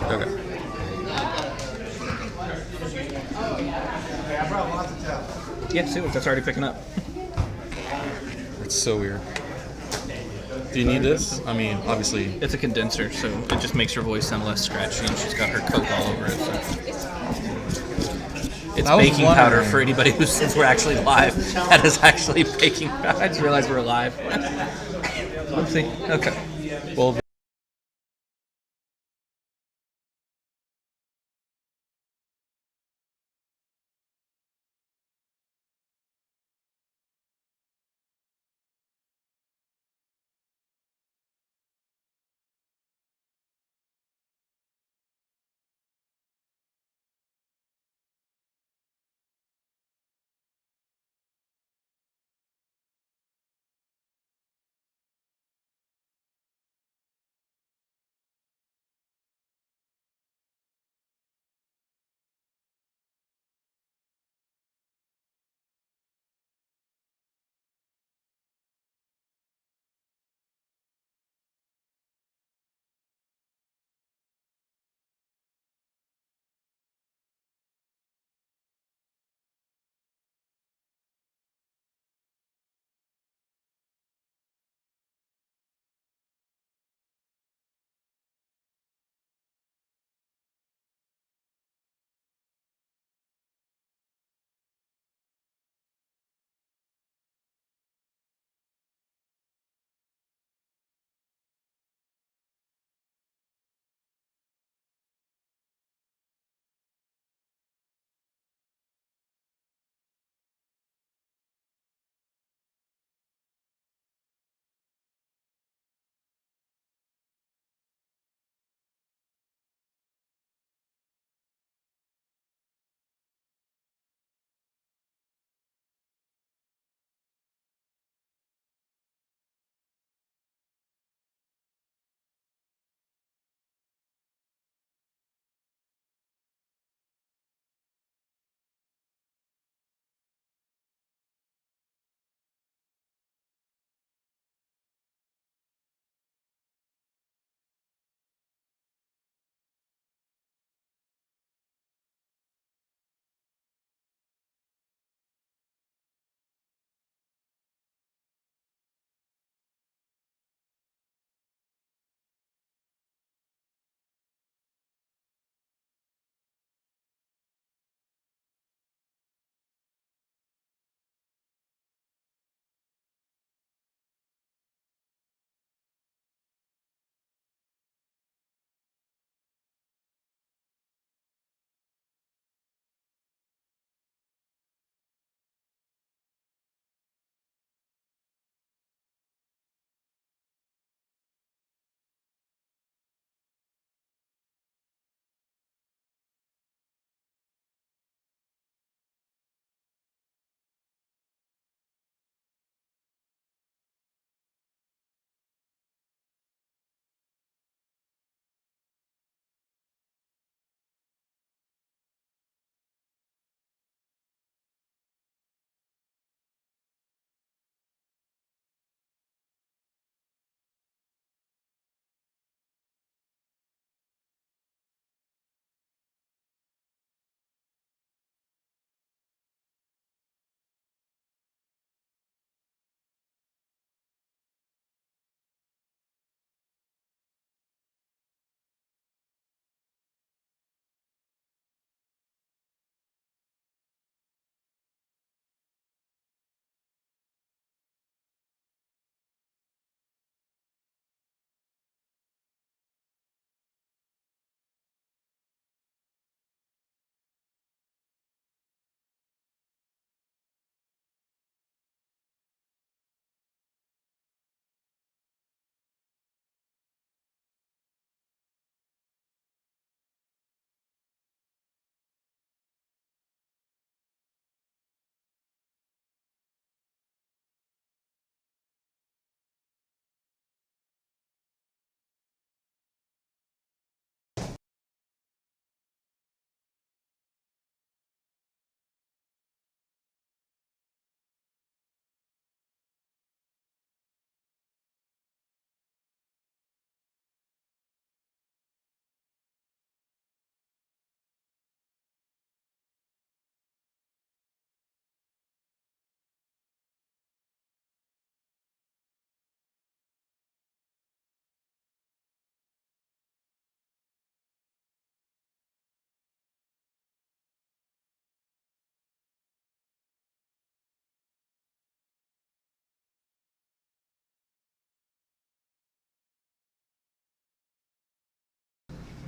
Okay. Yeah, see, look, that's already picking up. It's so weird. Do you need this? I mean, obviously. It's a condenser, so it just makes your voice sound less scratchy, and she's got her coat all over it. So. It's baking powder for anybody who since we're actually live. That is actually baking powder. I just realized we're live. Oopsie. Okay. Well,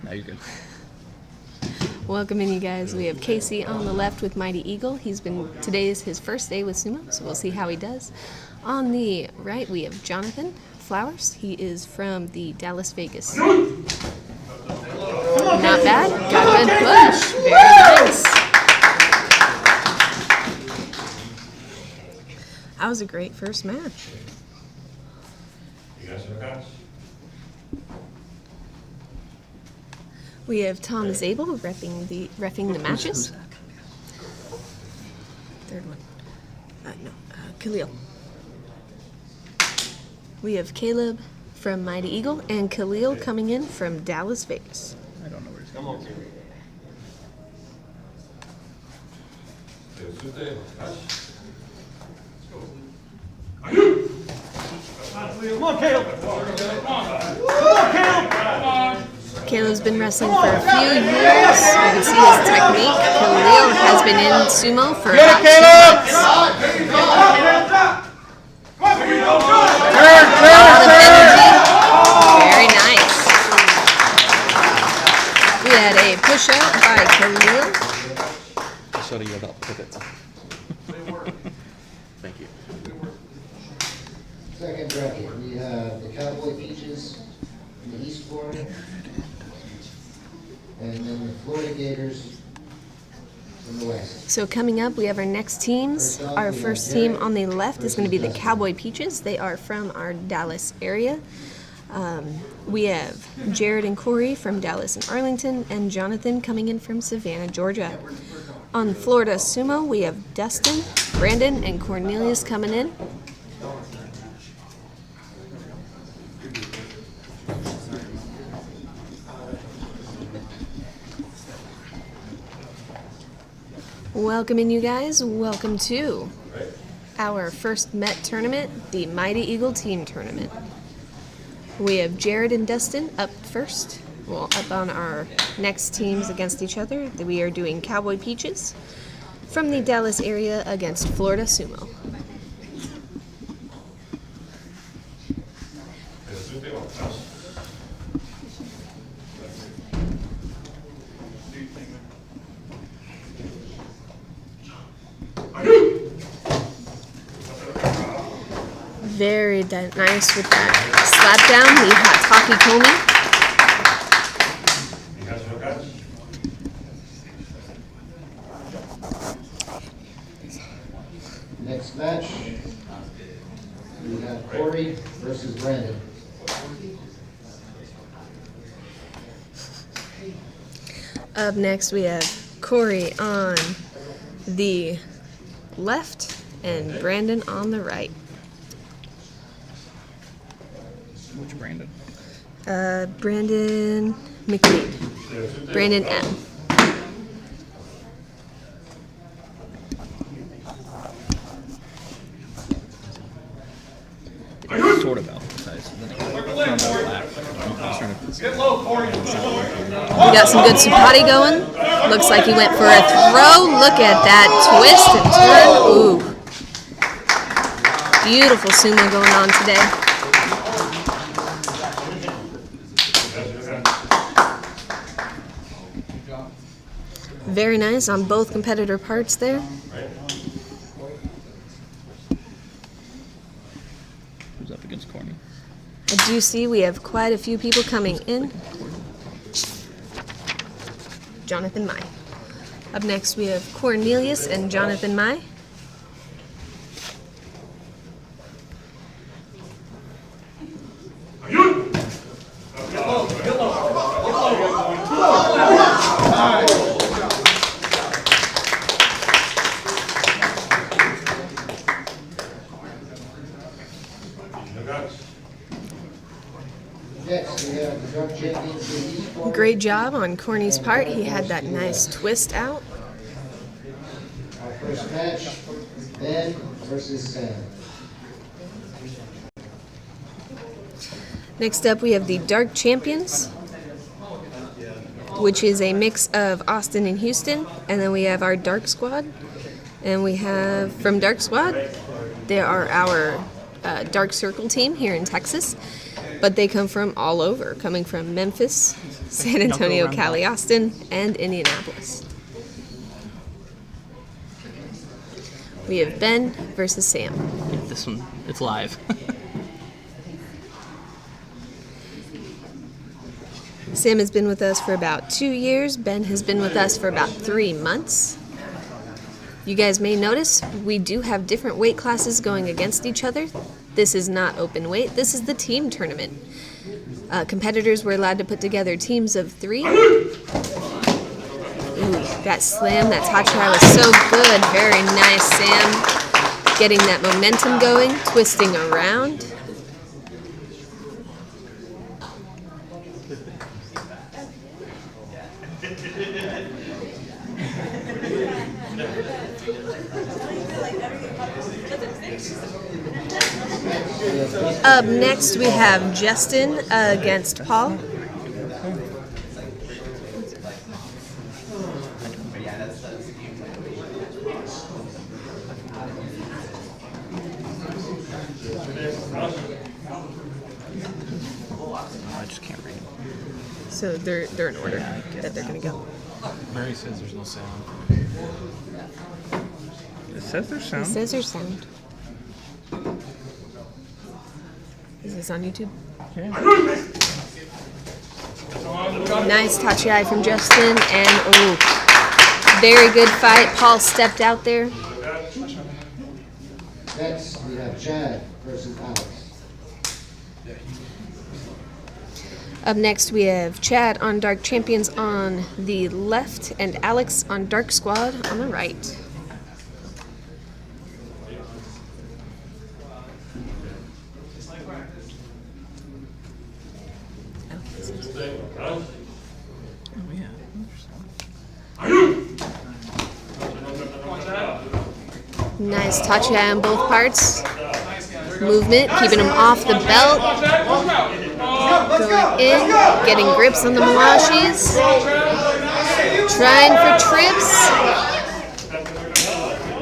No, you're good. Welcoming you guys, we have Casey on the left with Mighty Eagle. Today is his first day with Sumo, so we'll see how he does. On the right, we have Jonathan Flowers. He is from the Dallas Vegas. Not bad. Got a good push. Very nice. That was a great first match. We have Tom Zabel reffing the matches. Third one. Khalil. We have Caleb from Mighty Eagle and Khalil coming in from Dallas Vegas. I don't know where he's going. Come on, Caleb! Come on, Caleb! Caleb's been wrestling for a few years. You can see his technique. Khalil has been in sumo for about 2 months. A lot of energy. Very nice. We had a push-up by Khalil. I showed you about pivots. Thank you. Second bracket, we have the Cowboy Peaches in the East Florida, and then the Florida Gators in the West. So coming up, we have our next teams. Our first team on the left is going to be the Cowboy Peaches. They are from our Dallas area. We have Jared and Corey from Dallas and Arlington, and Jonathan coming in from Savannah, Georgia. On Florida Sumo, we have Dustin, Brandon, and Cornelius coming in. Welcoming you guys. Welcome to our first Mett tournament, the Mighty Eagle Team Tournament. We have Jared and Dustin up first. Well, up on our next teams against each other. We are doing Cowboy Peaches from the Dallas area against Florida Sumo. Very nice with that slap down, the hot Next match, we have Corey versus Brandon. Up next, we have Corey on the left and Brandon on the right. Which Brandon? Brandon McLean. Brandon M. It's sort of alpha size. Get low, Corey! We got some good supati going. Looks like he went for a throw. Look at that twist and turn. Ooh. Beautiful sumo going on today. Very nice on both competitor parts there. Who's up against Corny? I do see we have quite a few people coming in. Jonathan Mai. Up next we have Cornelius and Jonathan Mai. Next, we have the drug champions in the East Florida. Great job on Corny's part. He had that nice twist out. Our first match, Ben versus Sam. Next up we have the Dark Champions, which is a mix of Austin and Houston. And then we have our Dark Squad. And we have, from Dark Squad, they are our Dark Circle team here in Texas. but they come from all over, coming from Memphis, San Antonio, Cali, Austin, and Indianapolis. We have Ben versus Sam. This one, it's live. Sam has been with us for about 2 years. Ben has been with us for about 3 months. You guys may notice we do have different weight classes going against each other. This is not open weight. This is the team tournament. Competitors were allowed to put together teams of 3. Ooh, that slam, that top try was so good. Very nice, Sam. Getting that momentum going, twisting around. Up next, we have Justin against Paul. I just can't read. So they're in order that they're going to go. Mary says there's no sound. It says there's It sound. says there's sound. Is this on YouTube? Nice touchy eye from Justin, and very good fight. Paul stepped out there. Next, we have Chad versus Alex. Up next, we have Chad on Dark Champions on the left and Alex on Dark Squad on the right. Oh, yeah. Nice touchy eye on both parts. Movement, keeping him off the belt. Going in, getting grips on the Malashis. Trying for trips.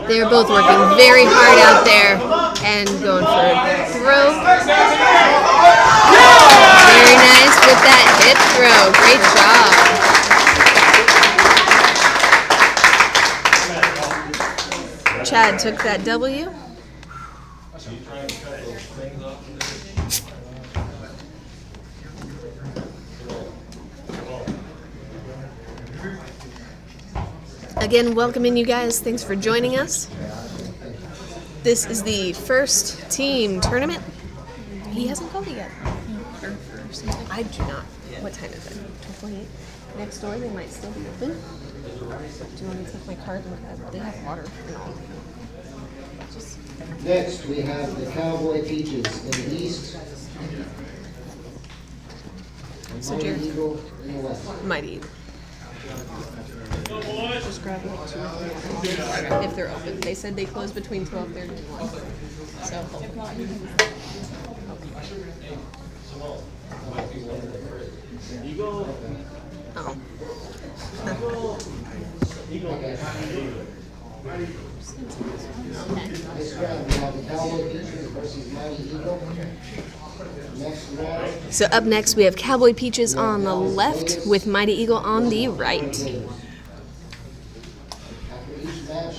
They're both working very hard out there and going for a throw. Very nice with that hip throw. Great job. Chad took that W. Again, welcoming you guys. Thanks for joining us. This is the first team tournament. He hasn't called it yet. I do not. What time is it? 12:28. Next door, they might still be open. Do you want me to take my card and grab? They have water and all. Next, we have the Cowboy Peaches in the east. So Mighty Jared, Eagle in the west. Mighty Eagle. Just grab like 2 or 3 if they're open. They said they close between 12:30 and 1. So oh. This round, we have the Cowboy Peaches versus Mighty Eagle. Next round, So up next we have Cowboy Peaches on the left with Mighty Eagle on the right. after each match,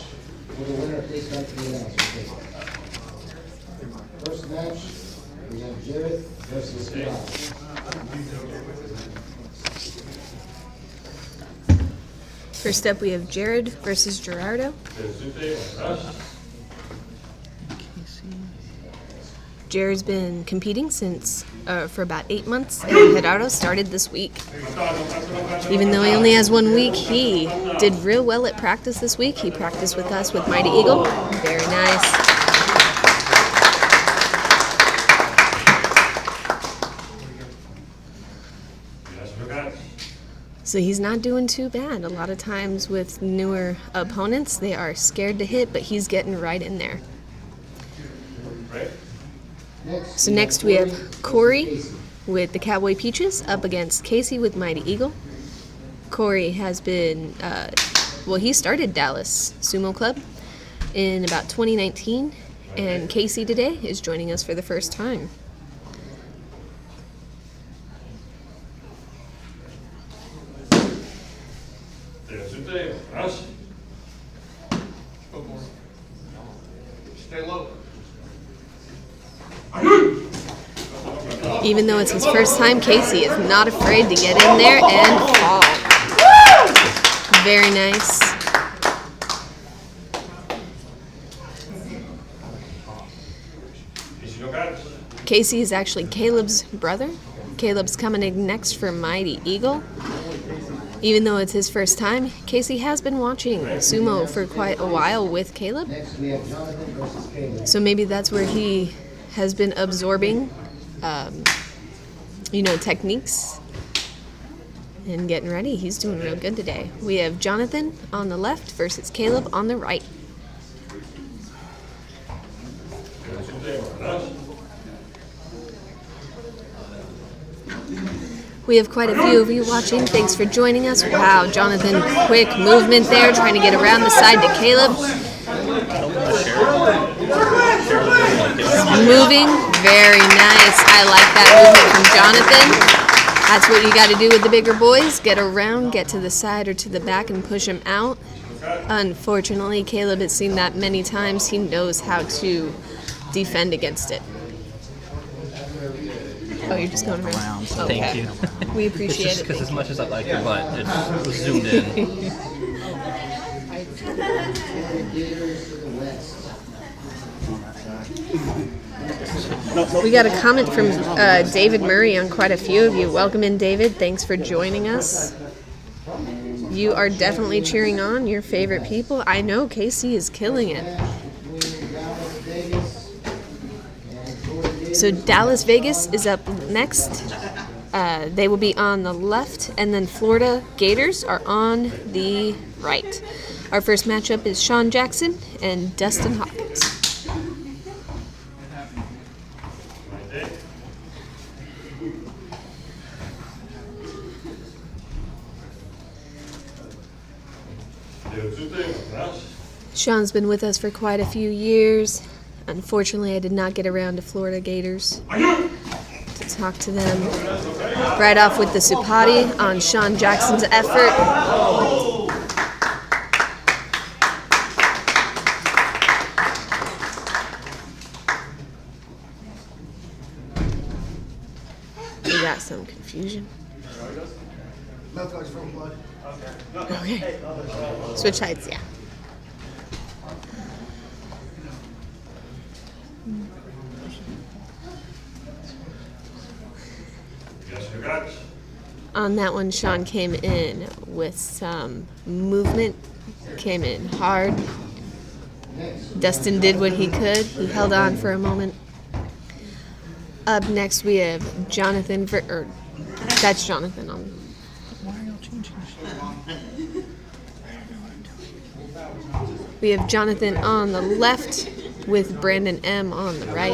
will the winner please come to the announcer table. First match, we have Jared versus Gerard. First up we have Jared versus Gerardo. Jared's been competing since for about 8 months, and Gerardo started this week. Even though he only has 1 week, he did real well at practice this week. He practiced with us with Mighty Eagle. Very nice. So he's not doing too bad. A lot of times with newer opponents, they are scared to hit, but he's getting right in there. So next we have Corey with the Cowboy Peaches up against Casey with Mighty Eagle. Corey has been, he started Dallas Sumo Club in about 2019, and Casey today is joining us for the first time. Stay low. Even though it's his first time, Casey is not afraid to get in there and fall. Very nice. Casey is actually Caleb's brother. Caleb's coming in next for Mighty Eagle. Even though it's his first time, Casey has been watching Sumo for quite a while with Caleb. Next, we have Jonathan versus Caleb. So maybe that's where he has been absorbing, techniques and getting ready. He's doing real good today. We have Jonathan on the left versus Caleb on the right. We have quite a few of you watching. Thanks for joining us. Wow, Jonathan, quick movement there, trying to get around the side to Caleb. Moving, very nice. I like that movement from Jonathan. That's what you got to do with the bigger boys. Get around, get to the side or to the back and push him out. Unfortunately, Caleb has seen that many times. He knows how to defend against it. Oh, you're just going around? Okay. Thank you. We It's appreciate just it. because as much as I like your butt, it was zoomed in. Gators to the west. We got a comment from David Murray on quite a few of you. Welcome in, David. Thanks for joining us. You are definitely cheering on your favorite people. I know Casey is killing it. So Dallas Vegas is up next. They will be on the left, and then Florida Gators are on the right. Our first matchup is Sean Jackson and Dustin Hopkins. Sean's been with us for quite a few years. Unfortunately, I did not get around to Florida Gators to talk to them. Right off with the Supati on Sean Jackson's effort. We got some confusion. Okay. Switch sides, yeah. On that one, Sean came in with some movement, came in hard. Dustin did what he could. He held on for a moment. Up next, we have Jonathan, that's Jonathan on. Why are y'all changing shit? We have Jonathan on the left with Brandon M on the right.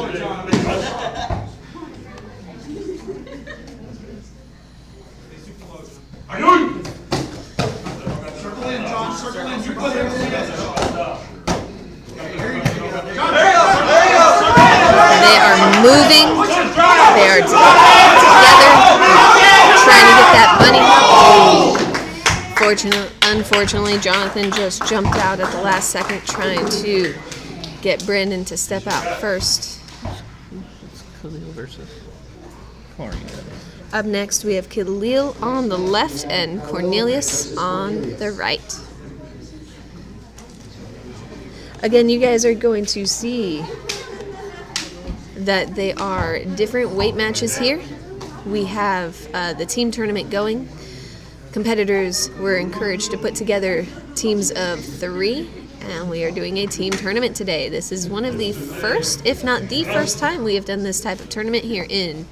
Circle in, John. Circle in. You put it They are moving. They are together, trying to get that bunny hop. Unfortunately, Jonathan just jumped out at the last second, trying to get Brandon to step out first. It's Khalil versus Cornelius. Up next, we have Khalil on the left and Cornelius on the right. Again, you guys are going to see that they are different weight matches here. We have the team tournament going. Competitors were encouraged to put together teams of 3, and we are doing a team tournament today. This is one of the first, if not the first time we have done this type of tournament here in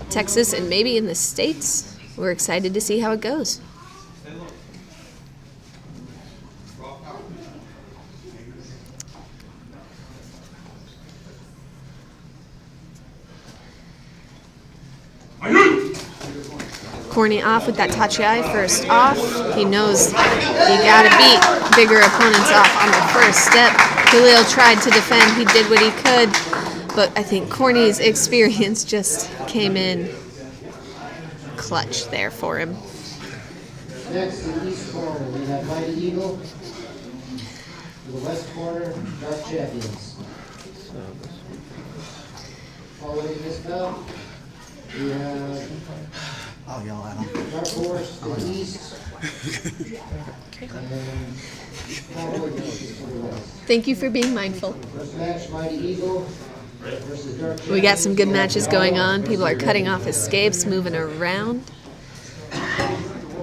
Texas and maybe in the States. We're excited to see how it goes. Corny off with that Tachiai first off. He knows you gotta beat bigger opponents off on the first step. Khalil tried to defend. He did what he could, but I think Corny's experience just came in clutch there for him. Next, in the east corner, we have Mighty Eagle. To the west corner, Dark Champions. Following this bout, we have I'll yell at him. Dark Horse to the east. And Cowboy Peaches to the west. Thank you for being mindful. First match, Mighty Eagle versus Dark We got some good matches going on. People are cutting off escapes, moving around.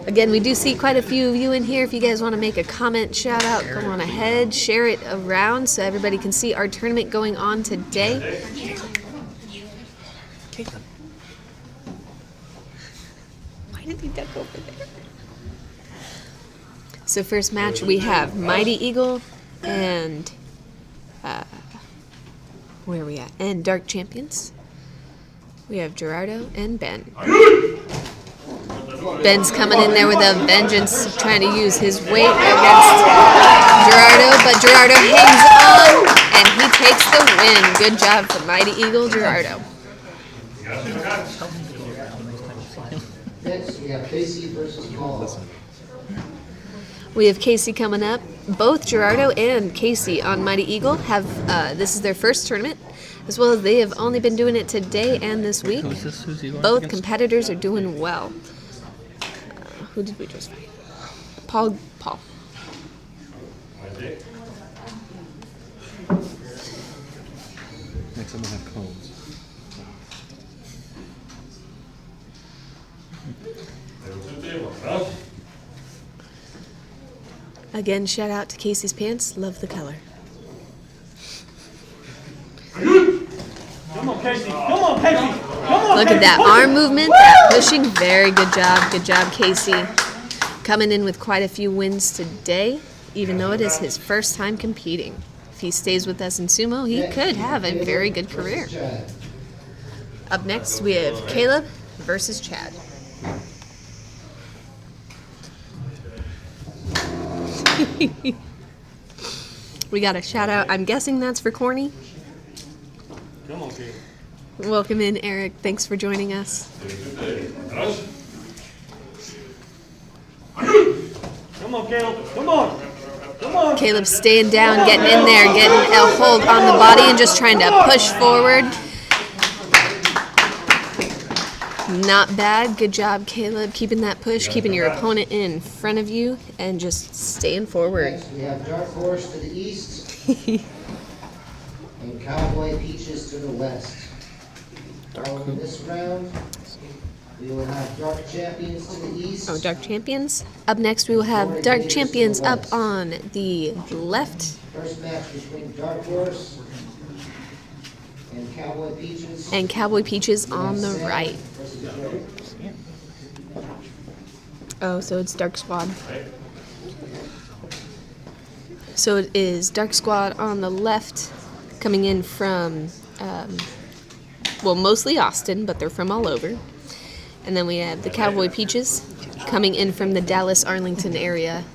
Again, we do see quite a few of you in here. If you guys want to make a comment, shout out, go on ahead, share it around so everybody can see our tournament going on today. Caitlin. Why did he duck over there? So first match, we have Mighty Eagle and where are we at? And Dark Champions. We have Gerardo and Ben. Ben's coming in there with a vengeance, trying to use his weight against Gerardo, but Gerardo hangs on and he takes the win. Good job for Mighty Eagle Gerardo. Next, we have Casey versus Paul. We have Casey coming up. Both Gerardo and Casey on Mighty Eagle have, this is their first tournament, as well as they have only been doing it today and this week. Who's this? Who's he going Both against? competitors are doing well. Who did we just fight? Paul. Next time we'll have cones. Again, shout out to Casey's pants. Love the color. Come on, Casey. Come on, Casey. Come on, Look at that arm movement, that pushing. Very good job. Good job, Casey. Coming in with quite a few wins today, even though it is his first time competing. If he stays with us in Sumo, he could have a very good career. Chad. Up next, we have Caleb versus Chad. We got a shout out. I'm guessing that's for Corny. Come on, Casey. Welcome in, Eric. Thanks for joining us. Come on, Caleb. Come on. Come on. Caleb staying down, getting in there, getting a hold on the body and just trying to push forward. Not bad. Good job, Caleb. Keeping that push, keeping your opponent in front of you, and just staying forward. Next, we have Dark Horse to the east. And Cowboy Peaches to the west. Following this round, we will have Dark Champions to the east. Oh, Dark Champions. Up next, we will have Dark Champions up on the left. First match between Dark Horse and Cowboy Peaches. And Cowboy Peaches on the right. Versus Jerry. Oh, so it's Dark Squad. So it is Dark Squad on the left, coming in from, well, mostly Austin, but they're from all over. And then we have the Cowboy Peaches coming in from the Dallas, Arlington area.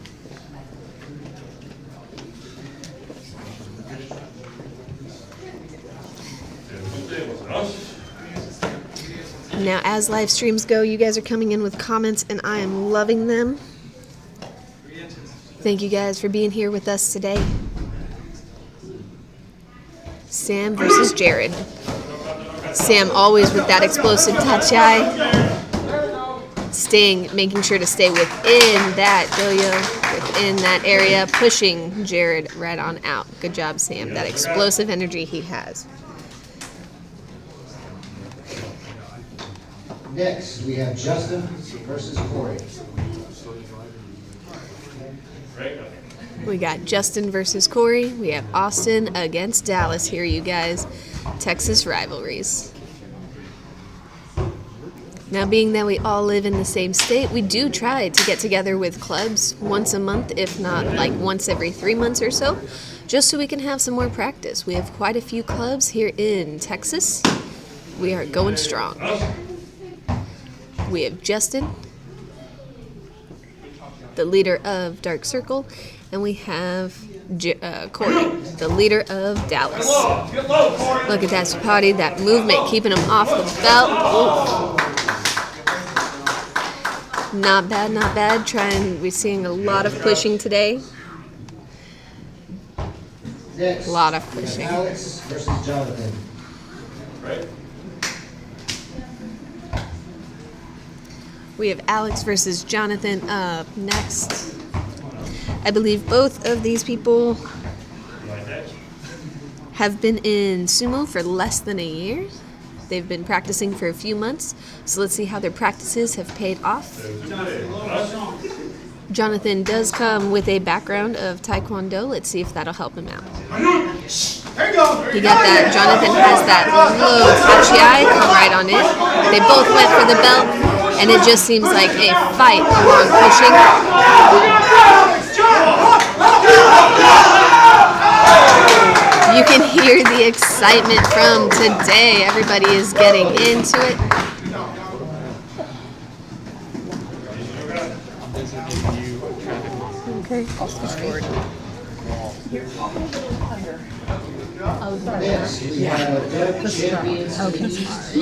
Now, as live streams go, you guys are coming in with comments, and I am loving them. Thank you guys for being here with us today. Sam versus Jared. Sam always with that explosive touch eye. Making sure to stay within that doyo, within that area, pushing Jared right on out. Good job, Sam. That explosive energy he has. Next, we have Justin versus Corey. We got Justin versus Corey. We have Austin against Dallas here, you guys. Texas rivalries. Now, being that we all live in the same state, we do try to get together with clubs once a month, if not like once every 3 months or so, just so we can have some more practice. We have quite a few clubs here in Texas. We are going strong. We have Justin, the leader of Dark Circle, and we have Corey, the leader of Dallas. Look at that Sapati, that movement, keeping him off the belt. Ooh. Not bad, not bad. We're seeing a lot of pushing today. Next, A lot of we have pushing. Alex versus Jonathan. We have Alex versus Jonathan up next. I believe both of these people have been in sumo for less than a year. They've been practicing for a few months, so let's see how their practices have paid off. Jonathan does come with a background of Taekwondo. Let's see if that'll help him out. He got that. Jonathan has that low tachi, come right on in. They both went for the belt, and it just seems like a fight along pushing. You can hear the excitement from today. Everybody is getting into it. Okay. Next, we have Dark Champions to the east.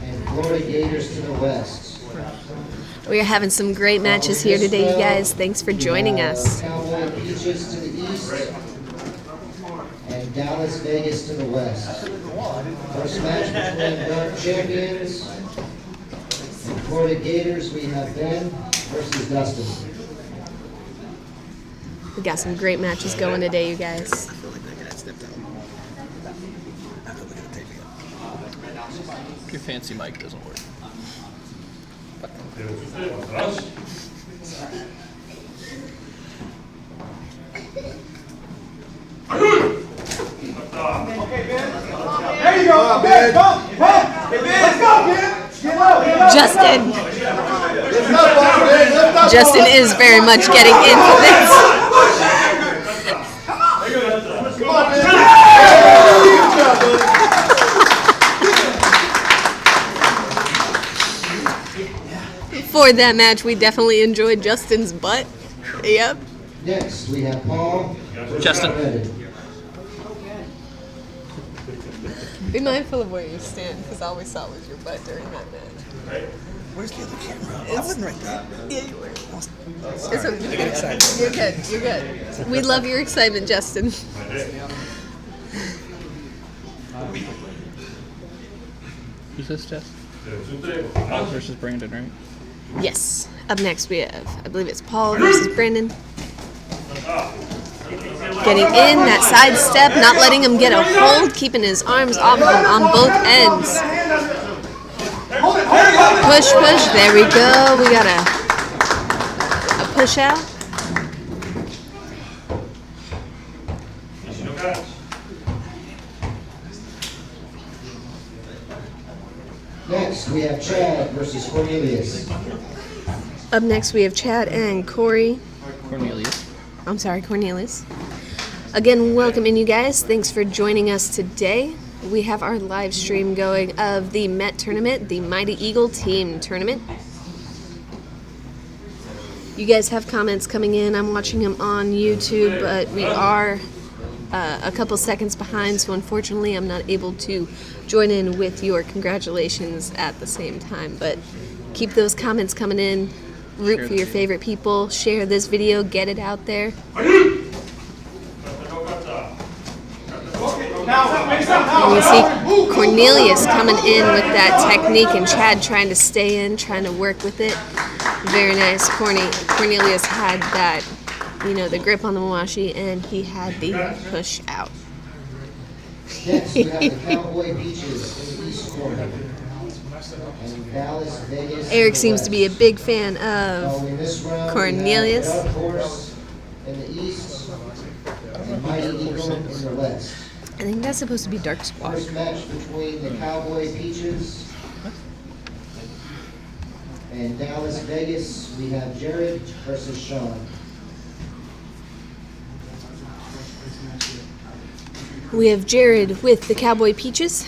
And Florida Gators to the west. We are having some great matches here today, you guys. Thanks for joining us. Cowboy Peaches to the east. And Dallas Vegas to the west. First match between Dark Champions and Florida Gators, we have Ben versus Dustin. We got some great matches going today, you guys. Your fancy mic doesn't work. There you go, Ben. Come, let's go, Ben. Get up. Justin. Justin is very much getting into this. For that match, we definitely enjoyed Justin's butt. Yep. Next, we have Paul versus Justin. Reddit. Be mindful of where you stand, because all we saw was your butt during that match. Where's the other camera? I wasn't right there. Yeah, you were. Sorry, I get excited. You're good. You're good. We love your excitement, Justin. Who's this, Jess? Versus Brandon, right? Yes. Up next, we have, I believe it's Paul versus Brandon. Getting in that side step, not letting him get a hold, keeping his arms off of him on both ends. Push, push. There we go. We got a push out. Next, we have Chad versus Cornelius. Up next, we have Chad and Corey. Cornelius. I'm sorry, Cornelius. Again, welcome in, you guys. Thanks for joining us today. We have our live stream going of the Mett tournament, the Mighty Eagle Team tournament. You guys have comments coming in. I'm watching them on YouTube, but we are a couple seconds behind, so unfortunately I'm not able to join in with your congratulations at the same time. But keep those comments coming in. Root for your favorite people. Share this video. Get it out there. And we see Cornelius coming in with that technique and Chad trying to stay in, trying to work with it. Very nice. Cornelius had that, the grip on the mawashi, and he had the push out. Next, we have the Cowboy Peaches in the east corner. And Dallas, Vegas. Eric seems to be a big fan of Following this round, Cornelius. we have Dark Horse in the east and Mighty Eagle in the west. I think that's supposed to be Dark Squad. First match between the Cowboy Peaches and Dallas, Vegas. We have Jared versus Sean. We have Jared with the Cowboy Peaches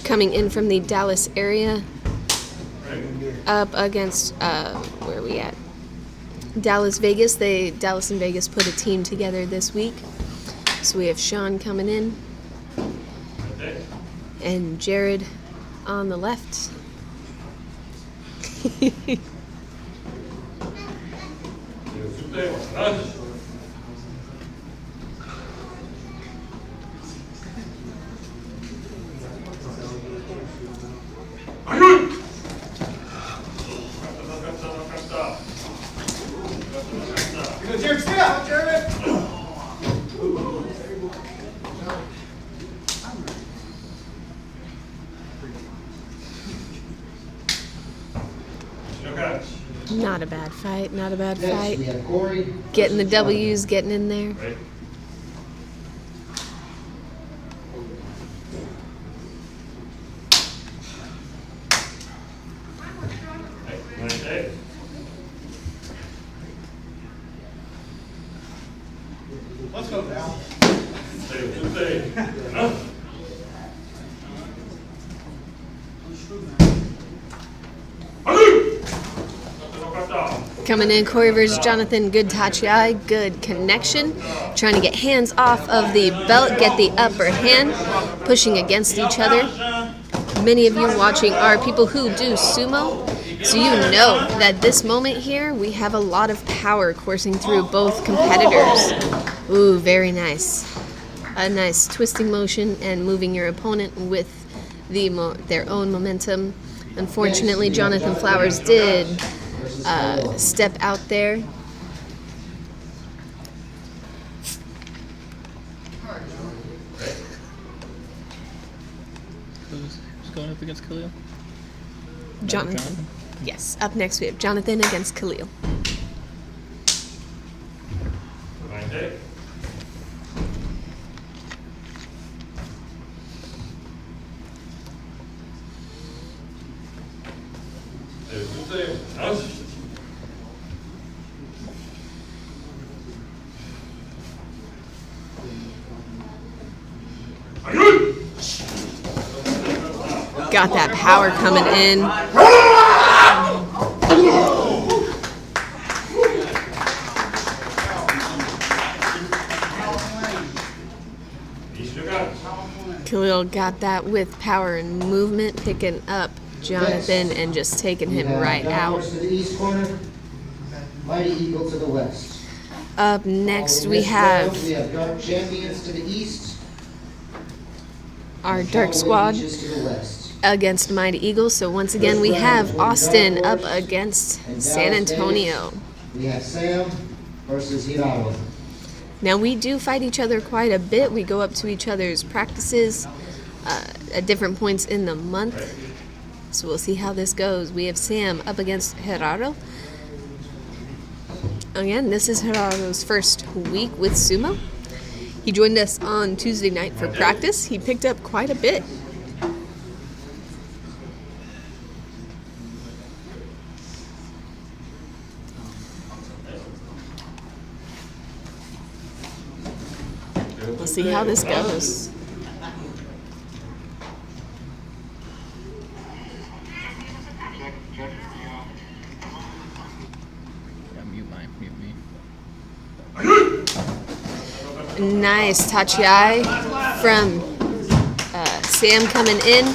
coming in from the Dallas area up against, where are we at? Dallas, Vegas. Dallas and Vegas put a team together this week. So we have Sean coming in and Jared on the left. Not a bad fight. Not a bad Next, fight. we have Corey. Getting the versus Jonathan. W's, getting in there. Let's go now. Coming in, Corey versus Jonathan. Good tachi, good connection. Trying to get hands off of the belt, get the upper hand, pushing against each other. Many of you watching are people who do sumo, so you know that this moment here, we have a lot of power coursing through both competitors. Ooh, very nice. A nice twisting motion and moving your opponent with their own momentum. Unfortunately, Jonathan Flowers did step out there. Who's going up against Khalil? Jonathan. Yes. Up next, we have Jonathan against Khalil. Got that power coming in. Khalil got that with power and movement, picking up Jonathan and just taking him right out. To the east corner, Mighty Eagle to the west. Up next, In we this have round, we have Dark Champions to the east. our Dark Cowboy Squad Peaches to the west. against Mighty Eagles. So once again, we have Austin up against San Antonio. We have Sam versus Hirano. Now, we do fight each other quite a bit. We go up to each other's practices at different points in the month. So we'll see how this goes. We have Sam up against Gerardo. Again, this is Gerardo's first week with sumo. He joined us on Tuesday night for practice. He picked up quite a bit. We'll see how this goes. Yeah, mute me. Nice tachi from Sam coming in.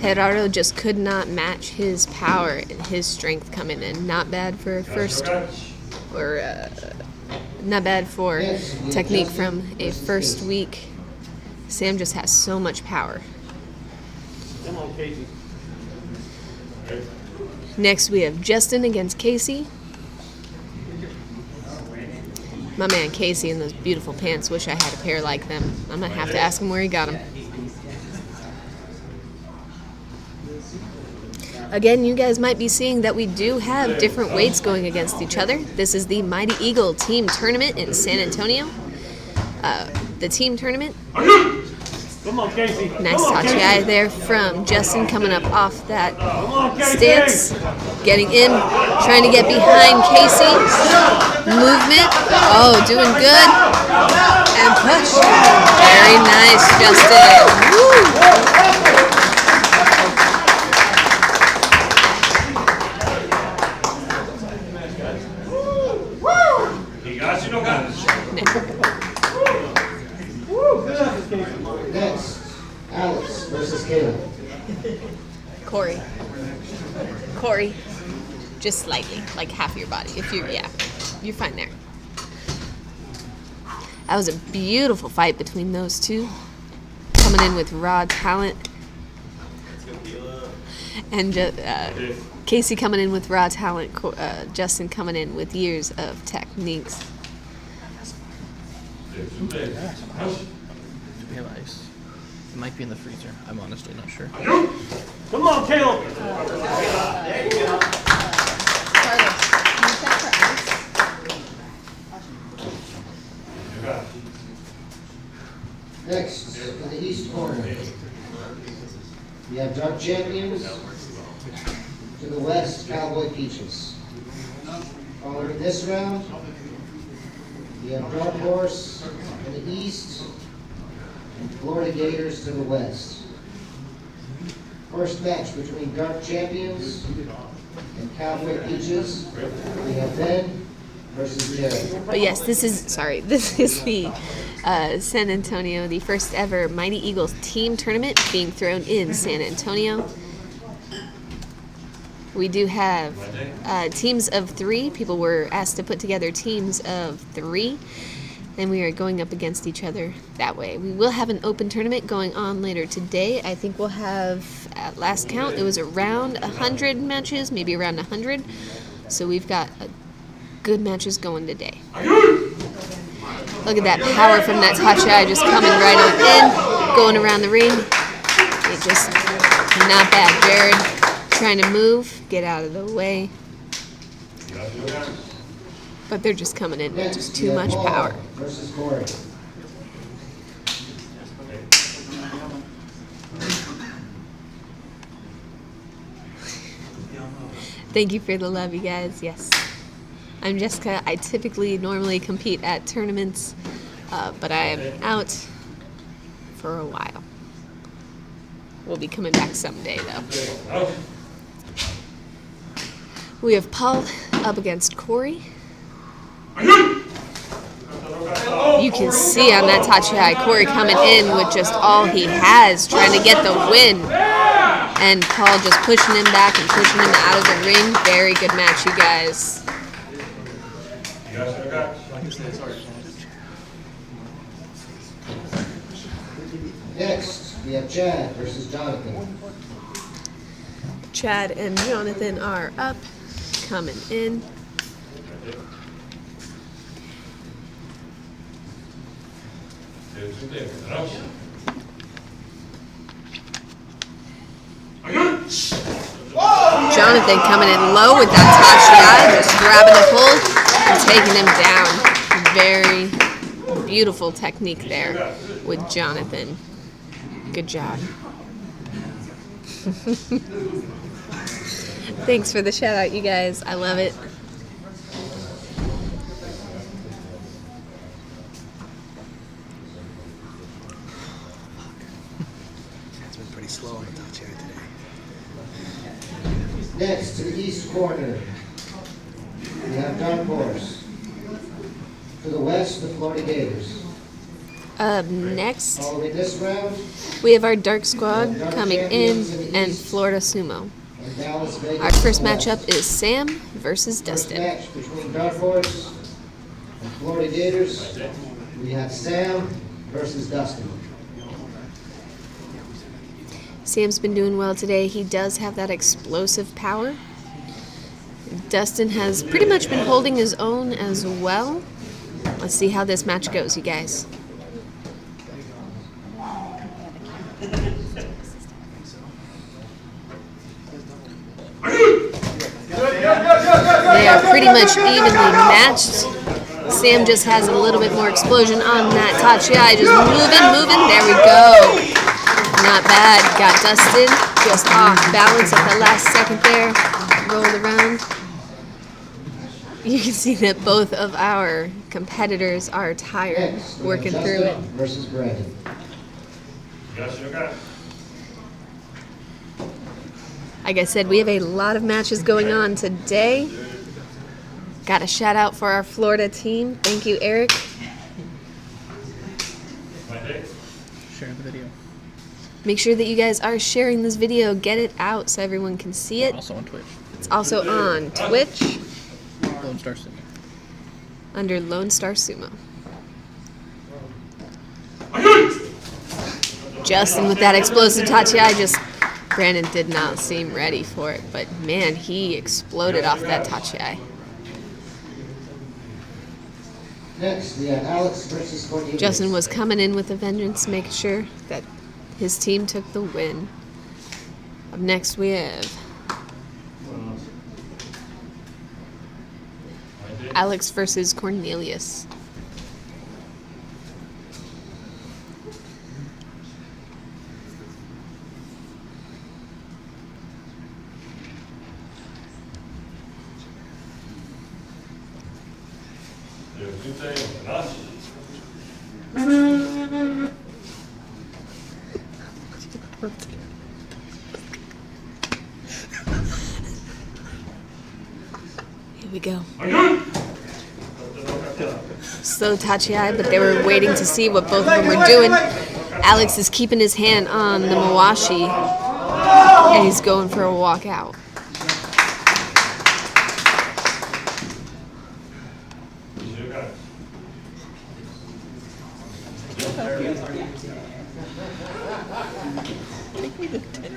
Gerardo just could not match his power and his strength coming in. Not bad for a first, or not bad for technique from a first week. Sam just has so much power. Come on, Casey. Next we have Justin against Casey. My man Casey in those beautiful pants. Wish I had a pair like them. I'm gonna have to ask him where he got them. Again, you guys might be seeing that we do have different weights going against each other. This is the Mighty Eagle Team Tournament in San Antonio. The team tournament. Come on, Casey. Nice tachi there from Justin coming up off that stance. Getting in, trying to get behind Casey. Movement. Oh, doing good. And push. Very nice, Justin. Woo. Next, Alex versus Caleb. Corey. Just slightly, like half your body. If you're, yeah, you're fine there. That was a beautiful fight between those two. Coming in with raw talent. And Casey coming in with raw talent. Justin coming in with years of techniques. Do we have ice? It might be in the freezer. I'm honestly not sure. Come on, Caleb. Next, in the east corner, we have Dark Champions. To the west, Cowboy Peaches. Following this round, we have Dark Horse in the east and Florida Gators to the west. First match between Dark Champions and Cowboy Peaches. We have Ben versus Jared. But yes, this is the San Antonio, the first ever Mighty Eagles team tournament being thrown in San Antonio. We do have teams of 3. People were asked to put together teams of 3, and we are going up against each other that way. We will have an open tournament going on later today. I think we'll have, at last count, it was around 100 matches, maybe around 100. So we've got good matches going today. Look at that power from that Tachi just coming right on in, going around the ring. It just, not bad. Jared trying to move, get out of the way. But they're just coming in with just too much power. Versus Corey. Thank you for the love, you guys. Yes. I'm Jessica. I normally compete at tournaments, but I am out for a while. We'll be coming back someday, though. We have Paul up against Corey. You can see on that Tachi Corey coming in with just all he has, trying to get the win. And Paul just pushing him back and pushing him out of the ring. Very good match, you guys. Next, we have Chad versus Jonathan. Chad and Jonathan are up, coming in. Jonathan coming in low with that Tachi, just grabbing a hold and taking him down. Very beautiful technique there with Jonathan. Good job. Thanks for the shout out, you guys. I love it. It's been pretty slow on the touch today. Next, to the east corner, we have Dark Horse. To the west, the Florida Gators. Next, Following this round, we have our Dark Squad coming in and Florida Sumo. and Dallas Vegas. Our first matchup is Sam versus First Dustin. match between Dark Horse and Florida Gators. We have Sam versus Dustin. Sam's been doing well today. He does have that explosive power. Dustin has pretty much been holding his own as well. Let's see how this match goes, you guys. They are pretty much evenly matched. Sam just has a little bit more explosion on that Tachi. Just moving. There we go. Not bad. Got Dustin just off balance at the last second there. Rolled around. You can see that both of our competitors are tired, Next, we have working Justin through it. versus Brandon. Like I said, we have a lot of matches going on today. Got a shout out for our Florida team. Thank you, Eric. Share the video. Make sure that you guys are sharing this video. Get it out so everyone can see it. Also on Twitch. It's also on Twitch Lone Star Sumo. under Lone Star Sumo. Justin with that explosive Tachi. Brandon did not seem ready for it, but man, he exploded off that Tachi. Next, we have Alex versus Cornelius. Justin was coming in with a vengeance, making sure that his team took the win. Up next, we have Alex versus Cornelius. Here we go. Slow Tachi-ai, but they were waiting to see what both of them were doing. Alex is keeping his hand on the Mawashi, and he's going for a walkout.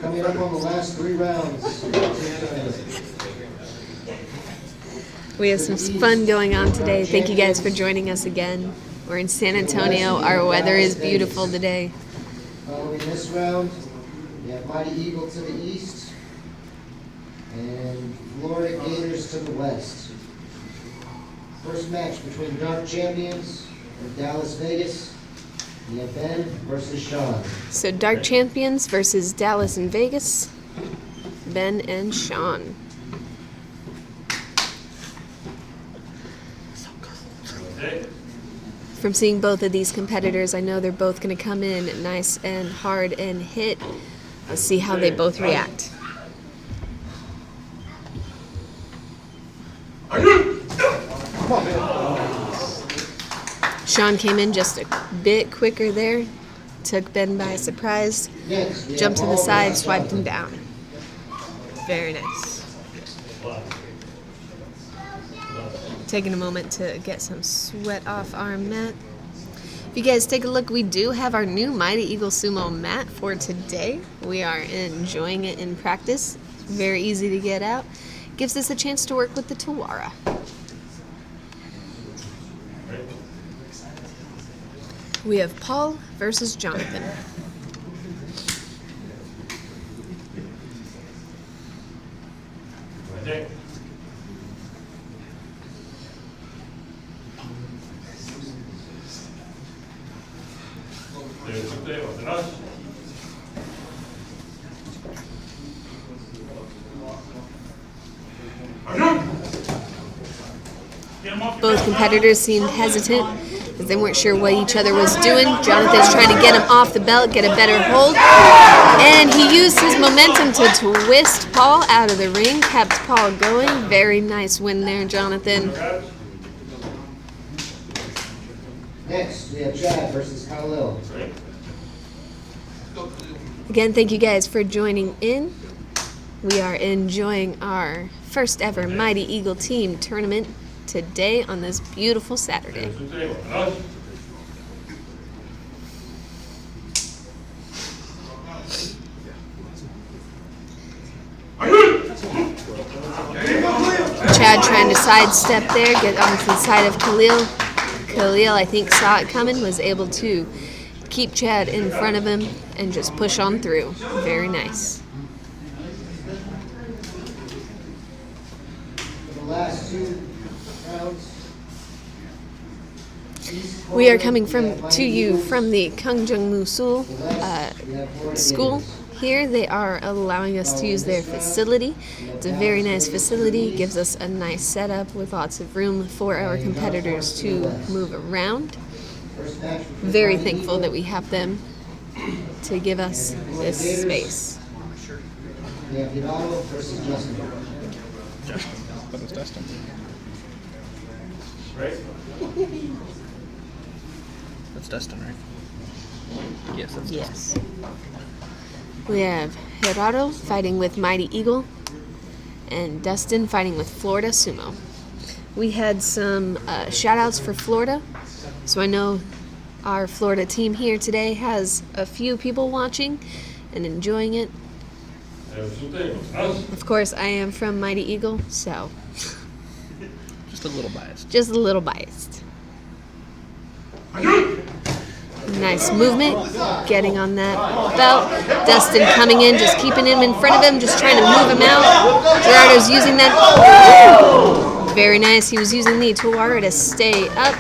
Coming up on the last 3 rounds. We have some fun going on today. Thank you guys for joining us again. We're in San Antonio. Our weather is beautiful today. Following this round, we have Mighty Eagle to the east and Florida Gators to the west. First match between Dark Champions of Dallas, Vegas. We have Ben versus Sean. So Dark Champions versus Dallas and Vegas. Ben and Sean. From seeing both of these competitors, I know they're both going to come in nice and hard and hit. Let's see how they both react. Sean came in just a bit quicker there. Took Ben by surprise. Jumped to the side, swiped him down. Very nice. Taking a moment to get some sweat off our mat. If you guys take a look, we do have our new Mighty Eagle Sumo mat for today. We are enjoying it in practice. Very easy to get out. Gives us a chance to work with the Tawara. We have Paul versus Jonathan. Both competitors seemed hesitant as they weren't sure what each other was doing. Jonathan's trying to get him off the belt, get a better hold. And he used his momentum to twist Paul out of the ring, kept Paul going. Very nice win there, Jonathan. Next, we have Chad versus Khalil. Again, thank you guys for joining in. We are enjoying our first ever Mighty Eagle Team tournament today on this beautiful Saturday. Chad trying to sidestep there, get onto the side of Khalil. Khalil, I think, saw it coming, was able to keep Chad in front of him and just push on through. Very nice. For the last 2 rounds. We are coming to you from the Kangjungmu school. Here they are allowing us to use their facility. It's a very nice facility, gives us a nice setup with lots of room for our competitors to move around. Very thankful that we have them to give us this space. We have Hidalgo versus Justin. That was Dustin. That's Dustin, right? Yes, that's Yes. We have Gerardo fighting with Mighty Eagle and Dustin fighting with Florida Sumo. We had some shout-outs for Florida, so I know our Florida team here today has a few people watching and enjoying it. Of course, I am from Mighty Eagle, so Just a little biased. just a little biased. Nice movement, getting on that belt. Dustin coming in, just keeping him in front of him, just trying to move him out. Gerardo's using that. Very nice. He was using the Tawara to stay up.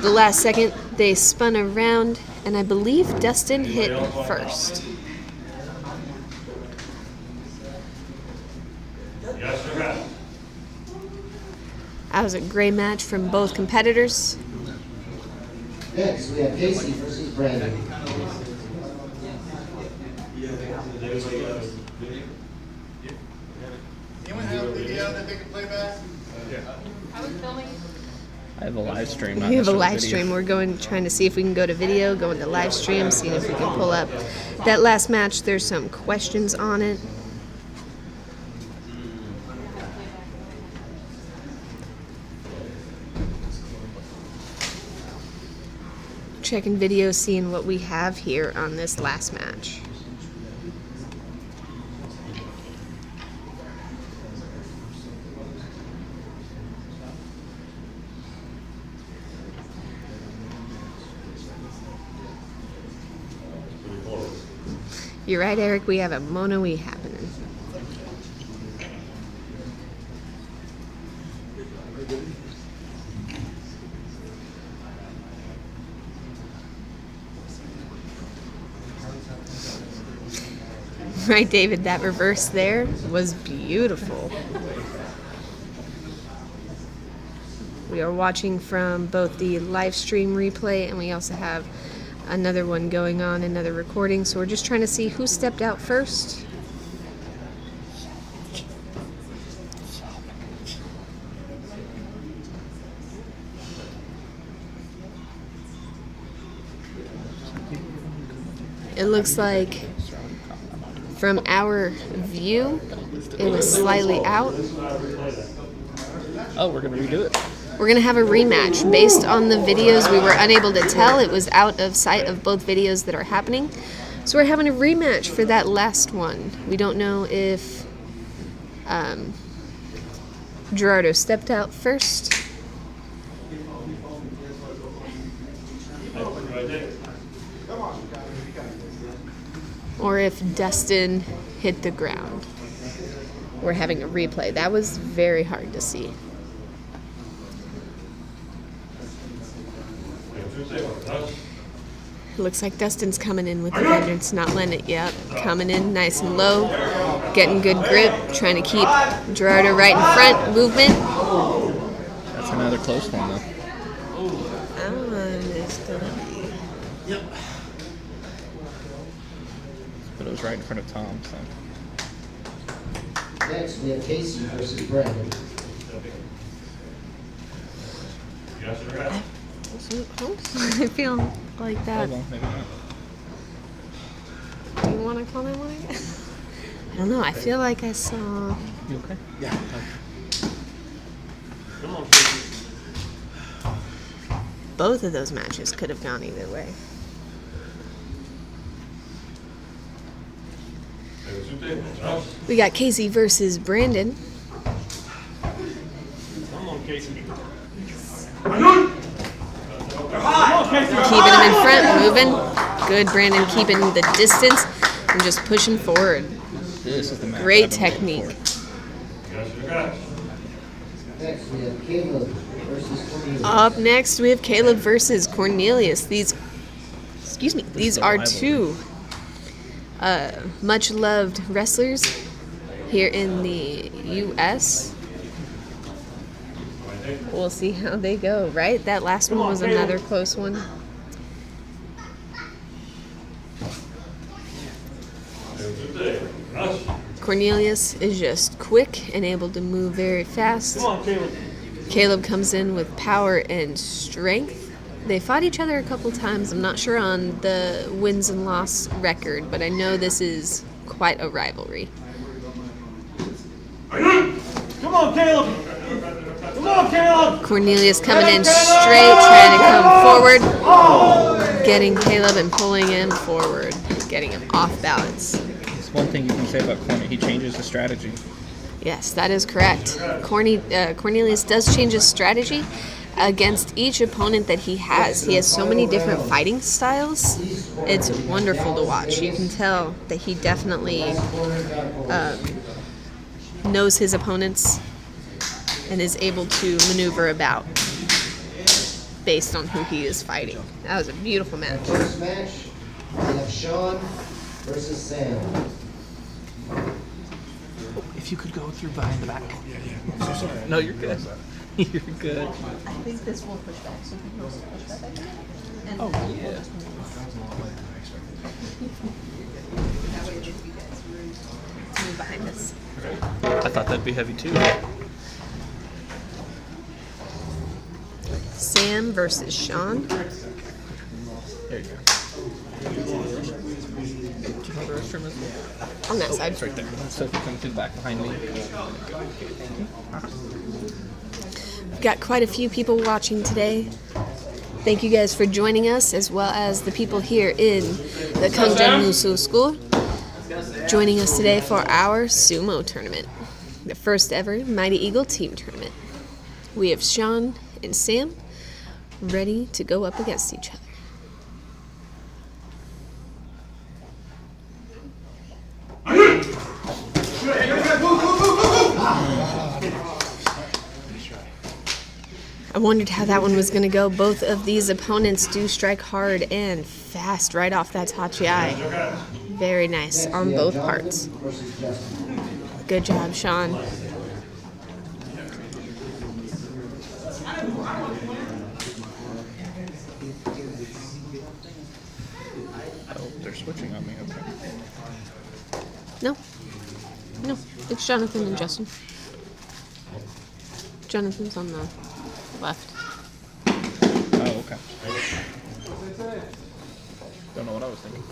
The last second, they spun around, and I believe Dustin hit first. That was a great match from both competitors. Next, we have Casey versus Brandon. Anyone have a video that they can play back? I have a live stream. not We have a necessarily live video. stream. We're trying to see if we can go to video, go into live stream, seeing if we can pull up that last match. There's some questions on it. Checking video, seeing what we have here on this last match. You're right, Eric. We have a mono-e happening. Right, David, that reverse there was beautiful. We are watching from both the live stream replay and we also have another one going on, another recording. So we're just trying to see who stepped out first. It looks like from our view, it was slightly out. Oh, we're gonna redo it. We're going to have a rematch. Based on the videos, we were unable to tell. It was out of sight of both videos that are happening. So we're having a rematch for that last one. We don't know if Gerardo stepped out first. Or if Dustin hit the ground. We're having a replay. That was very hard to see. Looks like Dustin's coming in with the vengeance, not letting it yet. Coming in nice and low, getting good grip, trying to keep Gerardo right in front. Movement. That's another close one, though. But it was right in front of Tom, so. Next, we have Casey versus Brandon. I feel like that. Hold on, maybe not. Do you want to call that one again? I don't know. I feel like I saw. You okay? Yeah. Both of those matches could have gone either way. We got Casey versus Brandon. Keeping him in front, moving. Good, Brandon keeping the distance and just pushing forward. This is the match. Great I've been waiting technique. for. Next, we have Caleb versus Cornelius. Up next, we have Caleb versus Cornelius. These are two much-loved wrestlers here in the U.S. We'll see how they go, right? That last one was another close one. Cornelius is just quick and able to move very fast. Caleb comes in with power and strength. They fought each other a couple times. I'm not sure on the wins and loss record, but I know this is quite a rivalry. Come on, Caleb! Come on, Caleb! Cornelius coming in straight, trying to come forward, getting Caleb and pulling him forward, getting him off balance. There's one thing you can say about Corny. He changes the strategy. Yes, that is correct. Cornelius does change his strategy against each opponent that he has. He has so many different fighting styles. It's wonderful to watch. You can tell that he definitely knows his opponents and is able to maneuver about based on who he is fighting. That was a beautiful match. First match, we have Sean versus Sam. If you could go through behind the back. So sorry. No, you're good. You're good. I think this will push back, so you can also push that back. Oh, yeah. thought that'd be heavy too. Sam versus Sean. There you go. Do you know the restroom is? On that side. It's right there. So if you come through the back behind me. We've got quite a few people watching today. Thank you guys for joining us, as well as the people here in the Kangjan Musu School, joining us today for our Sumo tournament, the first ever Mighty Eagle team tournament. We have Sean and Sam ready to go up against each other. I wondered how that one was going to go. Both of these opponents do strike hard and fast right off that tachiai. Very nice on both parts. Good job, Sean. Oh, they're switching on me. Okay. No. No, it's Jonathan and Justin. Jonathan's on the left. Oh, okay. Don't know what I was thinking.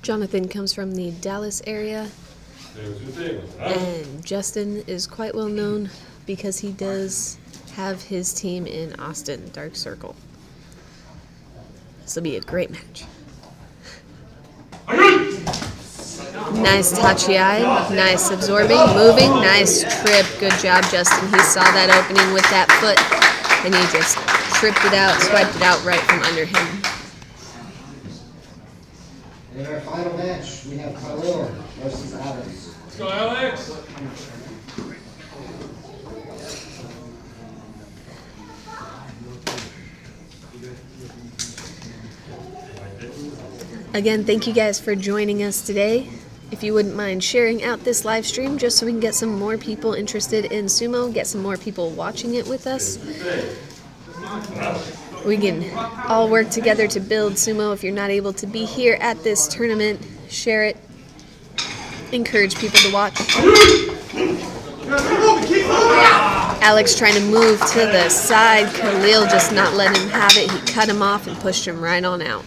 Jonathan comes from the Dallas area, and Justin is quite well known because he does have his team in Austin, Dark Circle. This will be a great match. Nice tachiai, nice absorbing, moving, nice trip. Good job, Justin. He saw that opening with that foot, and he just tripped it out, swiped it out right from under him. In our final match, we have Khalil versus Alex. Let's go, Alex. Again, thank you guys for joining us today. If you wouldn't mind sharing out this live stream just so we can get some more people interested in sumo, get some more people watching it with us. We can all work together to build sumo. If you're not able to be here at this tournament, share it. Encourage people to watch. Alex trying to move to the side. Khalil just not letting him have it. He cut him off and pushed him right on out.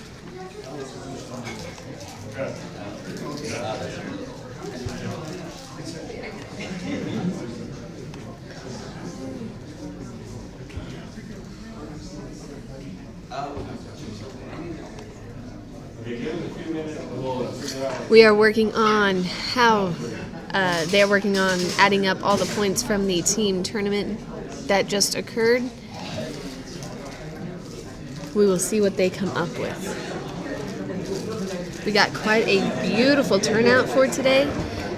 We are working on how they're working on adding up all the points from the team tournament that just occurred. We will see what they come up with. We got quite a beautiful turnout for today.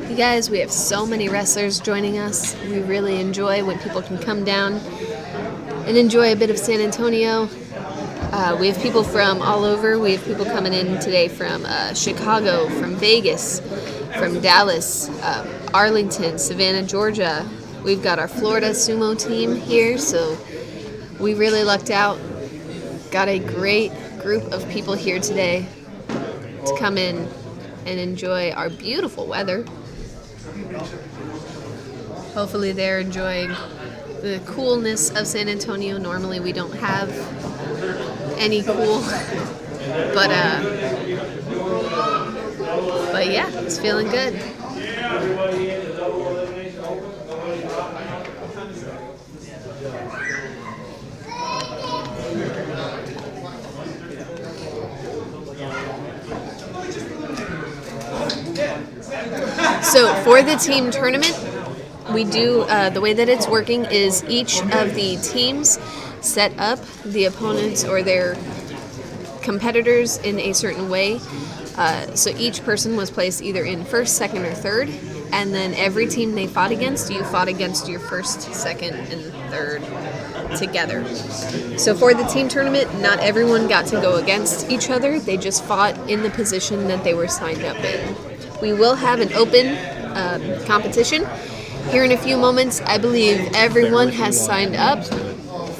You guys, we have so many wrestlers joining us. We really enjoy when people can come down and enjoy a bit of San Antonio. We have people from all over. We have people coming in today from Chicago, from Vegas, from Dallas, Arlington, Savannah, Georgia. We've got our Florida sumo team here, so we really lucked out. Got a great group of people here today to come in and enjoy our beautiful weather. Hopefully they're enjoying the coolness of San Antonio. Normally we don't have any cool, but yeah, it's feeling good. So for the team tournament, we do, the way that it's working is each of the teams set up the opponents or their competitors in a certain way. So each person was placed either in first, second, or third, and then every team they fought against, you fought against your first, second, and third together. So for the team tournament, not everyone got to go against each other. They just fought in the position that they were signed up in. We will have an open competition here in a few moments. I believe everyone has signed up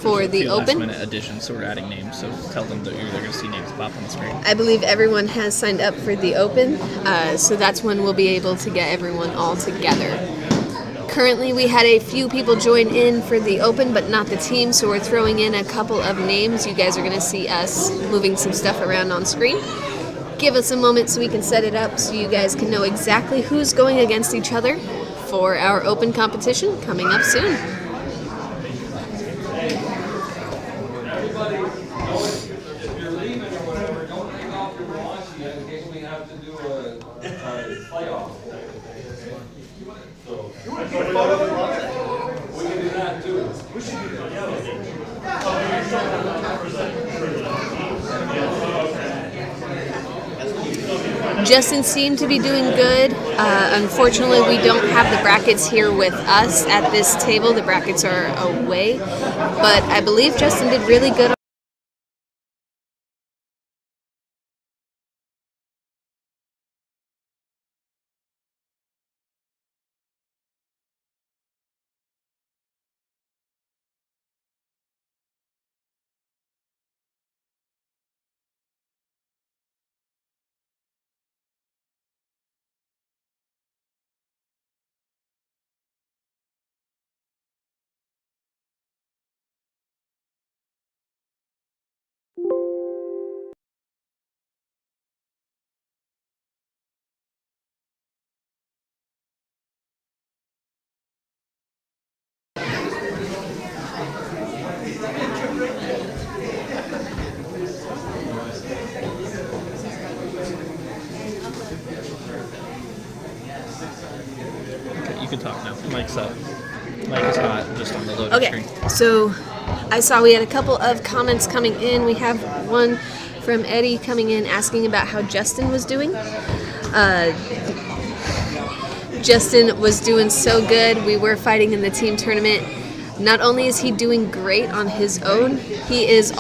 for the last Open. minute additions, so we're adding names. So tell them that you're going to see names pop on the screen. I believe everyone has signed up for the Open, so that's when we'll be able to get everyone all together. Currently, we had a few people join in for the Open, but not the team, so we're throwing in a couple of names. You guys are going to see us moving some stuff around on screen. Give us a moment so we can set it up so you guys can know exactly who's going against each other for our Open competition coming up soon. If you're leaving or whatever, don't take off your watch yet in case we have to do a playoff. So, we can do that too. Justin seemed to be doing good. Unfortunately, we don't have the brackets here with us at this table. The brackets are away. But I believe Justin did really good. Okay, you can talk now. Mic's up. Mic is hot, just on the loading Okay, screen. so I saw we had a couple of comments coming in. We have one from Eddie coming in asking about how Justin was doing. Justin was doing so good. We were fighting in the team tournament. Not only is he doing great on his own, he is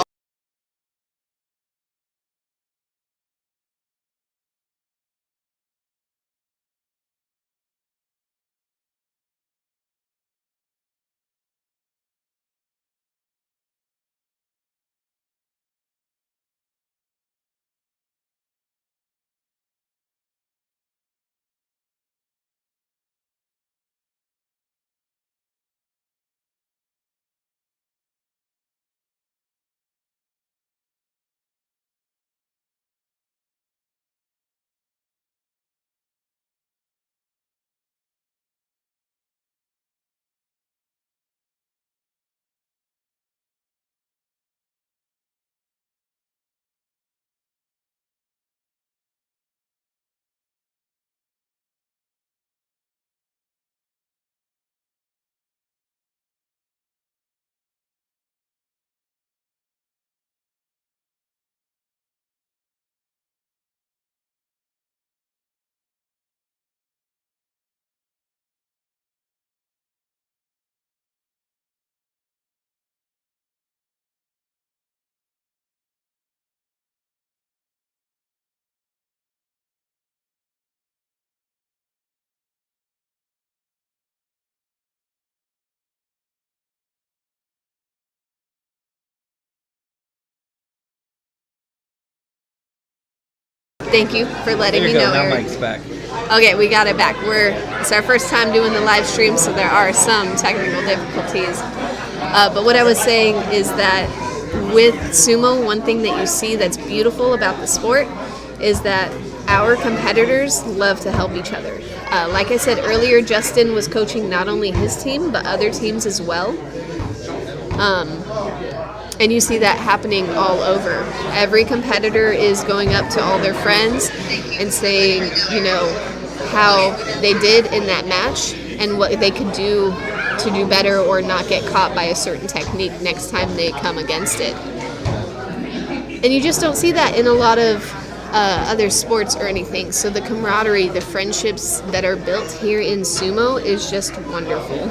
Thank you for letting There me you go. know, Now Eric. Mike's back. Okay, we got it back. It's our first time doing the live stream, so there are some technical difficulties. But what I was saying is that with sumo, one thing that you see that's beautiful about the sport is that our competitors love to help each other. Like I said earlier, Justin was coaching not only his team, but other teams as well. And you see that happening all over. Every competitor is going up to all their friends and saying, you know, how they did in that match and what they could do to do better or not get caught by a certain technique next time they come against it. And you just don't see that in a lot of other sports or anything. So the camaraderie, the friendships that are built here in sumo is just wonderful.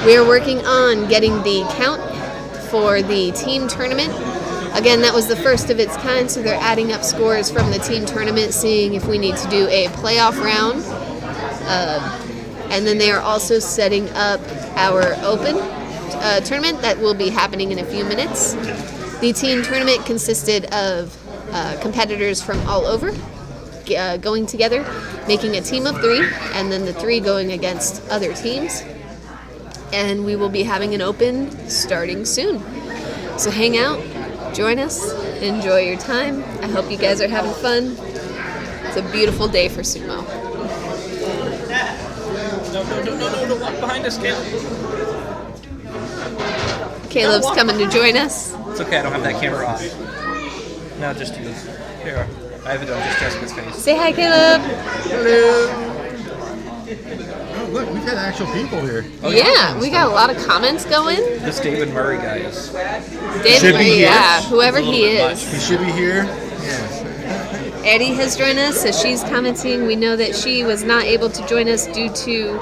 We are working on getting the count for the team tournament. Again, that was the first of its kind, so they're adding up scores from the team tournament, seeing if we need to do a playoff round. And then they are also setting up our open tournament that will be happening in a few minutes. The team tournament consisted of competitors from all over going together, making a team of 3, and then the 3 going against other teams. And we will be having an open starting soon. So hang out, join us, enjoy your time. I hope you guys are having fun. It's a beautiful day for sumo. No, walk behind us, Caleb. Caleb's coming to join us. It's okay, I don't have that camera off. No, just you. Here, I have it on just Jessica's face. Say hi, Caleb. Oh, look, we've had actual people here. Yeah, we got a lot of comments going. This David Murray guy is. David, Should be here. yeah, whoever he is. He should be here. Yeah. Eddie has joined us, so she's commenting. We know that she was not able to join us due to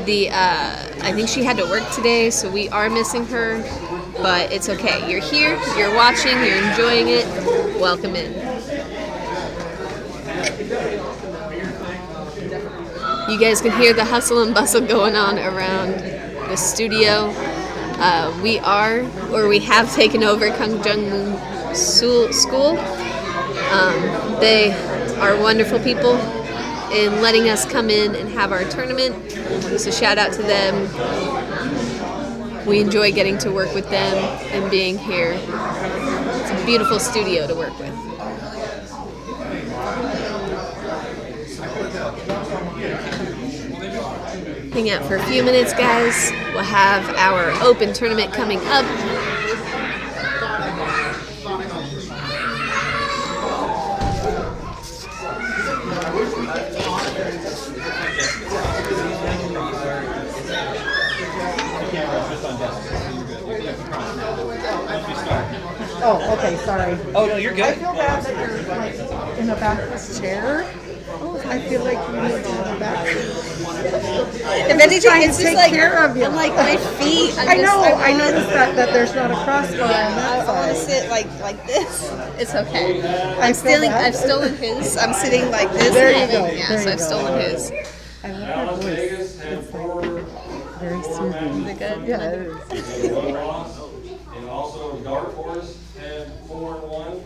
the, I think she had to work today, so we are missing her. But it's okay. You're here, you're watching, you're enjoying it. Welcome in. You guys can hear the hustle and bustle going on around the studio. We have taken over Kung Jung Moon School. They are wonderful people in letting us come in and have our tournament. So shout out to them. We enjoy getting to work with them and being here. It's a beautiful studio to work with. Hang out for a few minutes, guys. We'll have our open tournament coming up. Oh, okay, sorry. Oh, no, you're I good. feel bad that you're like in a backless chair. I feel like you need to have a back. If anything, Trying it's to just take care of you. I'm like my feet. I noticed that there's not a crossbar on that I want to side. sit like this. It's okay. I feel bad. I've stolen his. I'm sitting like this. There you and- go, Yeah, there so you I've go. stolen his. I love her voice. Vegas had It's 4 like very soothing. Is it good? Yeah, it is. loss, and also Dark Horse had 4-1.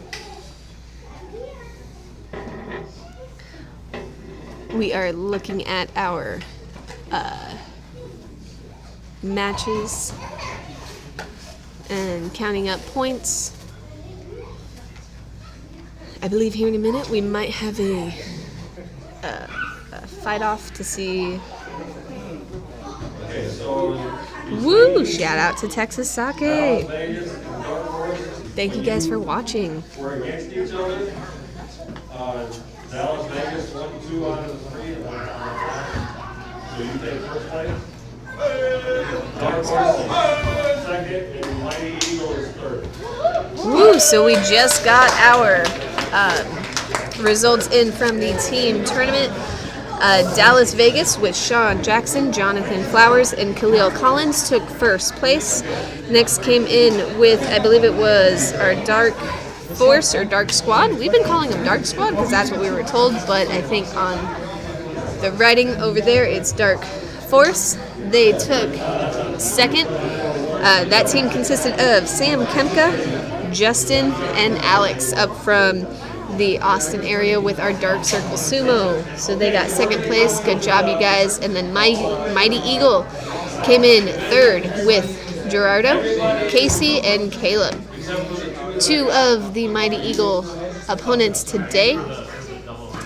We are looking at our matches and counting up points. I believe here in a minute we might have a fight off to see. Okay, so Woo! Shout out to Texas Sake. Vegas and Dark Horse Thank you guys for watching. were against each other. Dallas Vegas 1-2 out of the 3. So you take first place. Dark Horse is second, and Mighty Eagle is third. Woo! So we just got our results in from the team tournament. Dallas Vegas with Sean Jackson, Jonathan Flowers, and Khalil Collins took first place. Next came in with, I believe it was our Dark Force or Dark Squad. We've been calling them Dark Squad because that's what we were told, but I think on the writing over there it's Dark Force. They took second. That team consisted of Sam Kemka, Justin, and Alex up from the Austin area with our Dark Circle Sumo. So they got second place. Good job, you guys. And then Mighty Eagle came in third with Gerardo, Casey, and Caleb. 2 of the Mighty Eagle opponents today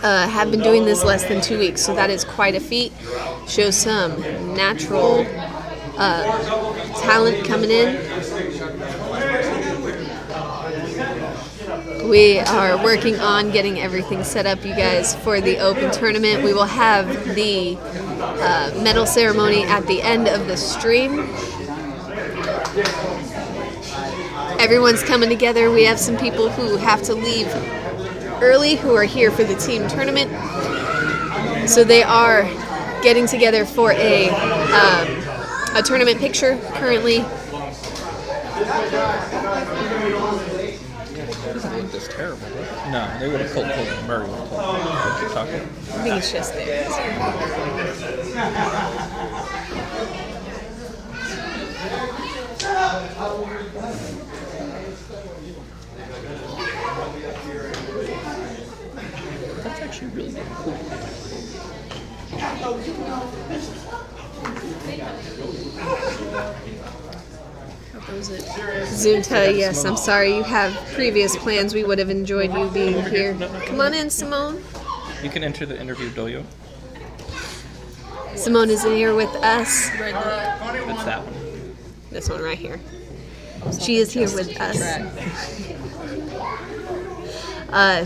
have been doing this less than 2 weeks, so that is quite a feat. Shows some natural talent coming in. We are working on getting everything set up, you guys, for the open tournament. We will have the medal ceremony at the end of the stream. Everyone's coming together. We have some people who have to leave early who are here for the team tournament. So they are getting together for a tournament picture currently. Doesn't look this terrible, does it? No, they would have pulled Murray. Would have pulled. I think it's just there. That's actually really good. Zunta, yes, I'm sorry. You have previous plans. We would have enjoyed you being here. Come on in, Simone. You can enter the interview dojo. Simone is here with us. It's that one. This one right here. She is here with us.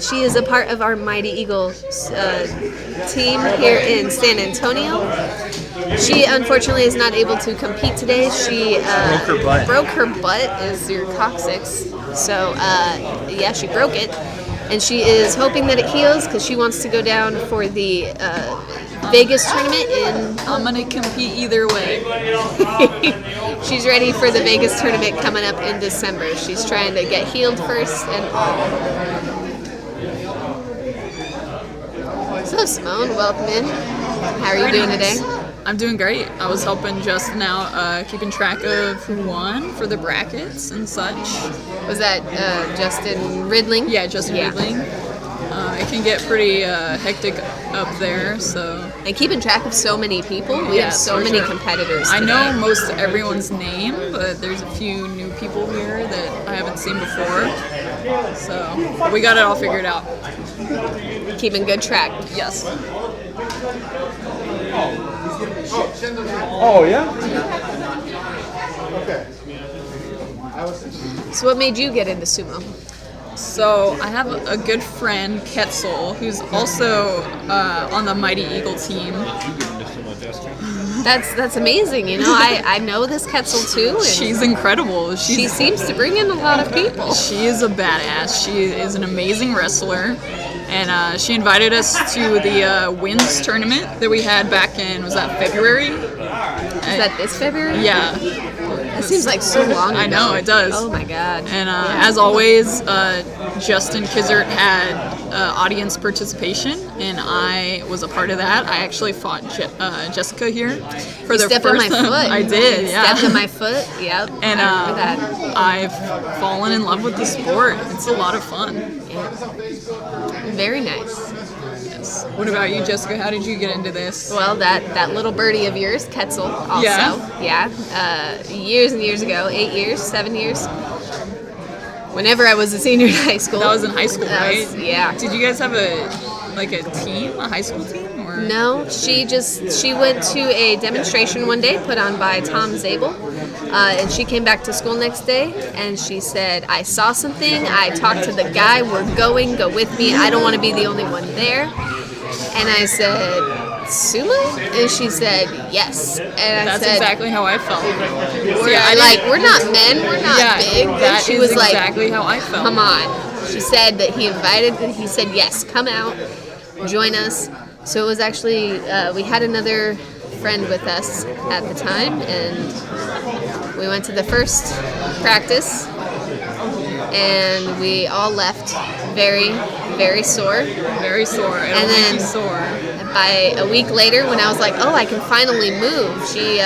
She is a part of our Mighty Eagle team here in San Antonio. She unfortunately is not able to compete today. She broke her butt is your coccyx. So yeah, she broke it, and she is hoping that it heals because she wants to go down for the Vegas tournament in. I'm gonna compete either way. She's ready for the Vegas tournament coming up in December. She's trying to get healed first and all. So Simone, welcome in. How are you doing today? I'm doing great. I was helping Justin out, keeping track of who won for the brackets and such. Was that Justin Ridling? Yeah, Justin Ridling. It can get pretty hectic up there, so. And keeping track of so many people, we have so many competitors today. I know most everyone's name, but there's a few new people here that I haven't seen before. So, but we got it all figured out. Keeping good track. Yes. Oh, yeah? Okay. So what made you get into sumo? So I have a good friend, Ketzel, who's also on the Mighty Eagle team. That's amazing. You know, I know this Ketzel too. And she's incredible. She seems to bring in a lot of people. She is a badass. She is an amazing wrestler. And she invited us to the Wins tournament that we had back in, was that February? Is that this February? Yeah. It seems like so long ago. I know, it does. Oh my god. And as always, Justin Kizert had audience participation, and I was a part of that. I actually fought Jessica here for the stepped first on my time. foot. I did, yeah. Stepped on my foot, yep. And I remember that. I've fallen in love with the sport. It's a lot of fun. Very nice. Yes. What about you, Jessica? How did you get into this? Well, that little birdie of yours, Ketzel, also. Yeah. Years and years ago, 7 years. Whenever I was a senior in high school. That was in high school, right? Yeah. Did you guys have a team, a high school team? Or? No, she went to a demonstration one day put on by Tom Zabel, and she came back to school next day and she said, I saw something, I talked to the guy, we're going, go with me, I don't want to be the only one there. And I said, sumo? And she said, yes. And I said, exactly how I felt. We're not men, we're not big. And she was exactly how I felt. Come on. She said that he said, yes, come out, join us. So it was actually, we had another friend with us at the time, and we went to the first practice, and we all left very, very sore. Very sore. And then by a week later, when I was like, oh, I can finally move, she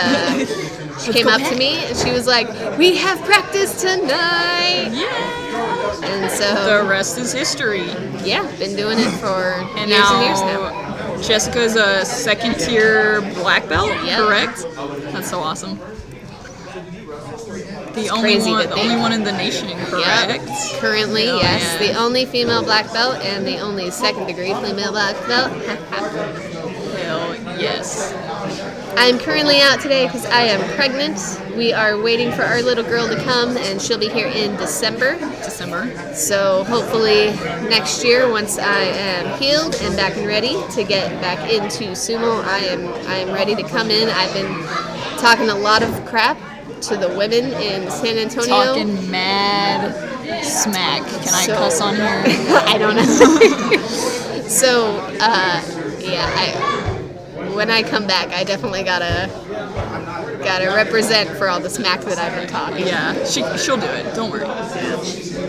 came up to me and she was like, we have practice tonight. Yeah. And so the rest is history. Yeah, been doing it for and years and years now. Jessica's a second tier black belt, correct? That's so awesome. The only one in the nation, correct? Yep. Currently, yes. The only female black belt and the only second degree female black belt. Hell yes. I'm currently out today because I am pregnant. We are waiting for our little girl to come, and she'll be here in December. So hopefully next year, once I am healed and back and ready to get back into sumo, I am ready to come in. I've been talking a lot of crap to the women in San Antonio. Talking mad smack. Can I cuss on here? I don't know. So, when I come back, I definitely gotta represent for all the smack that I've been talking. Yeah, she'll do it. Don't worry.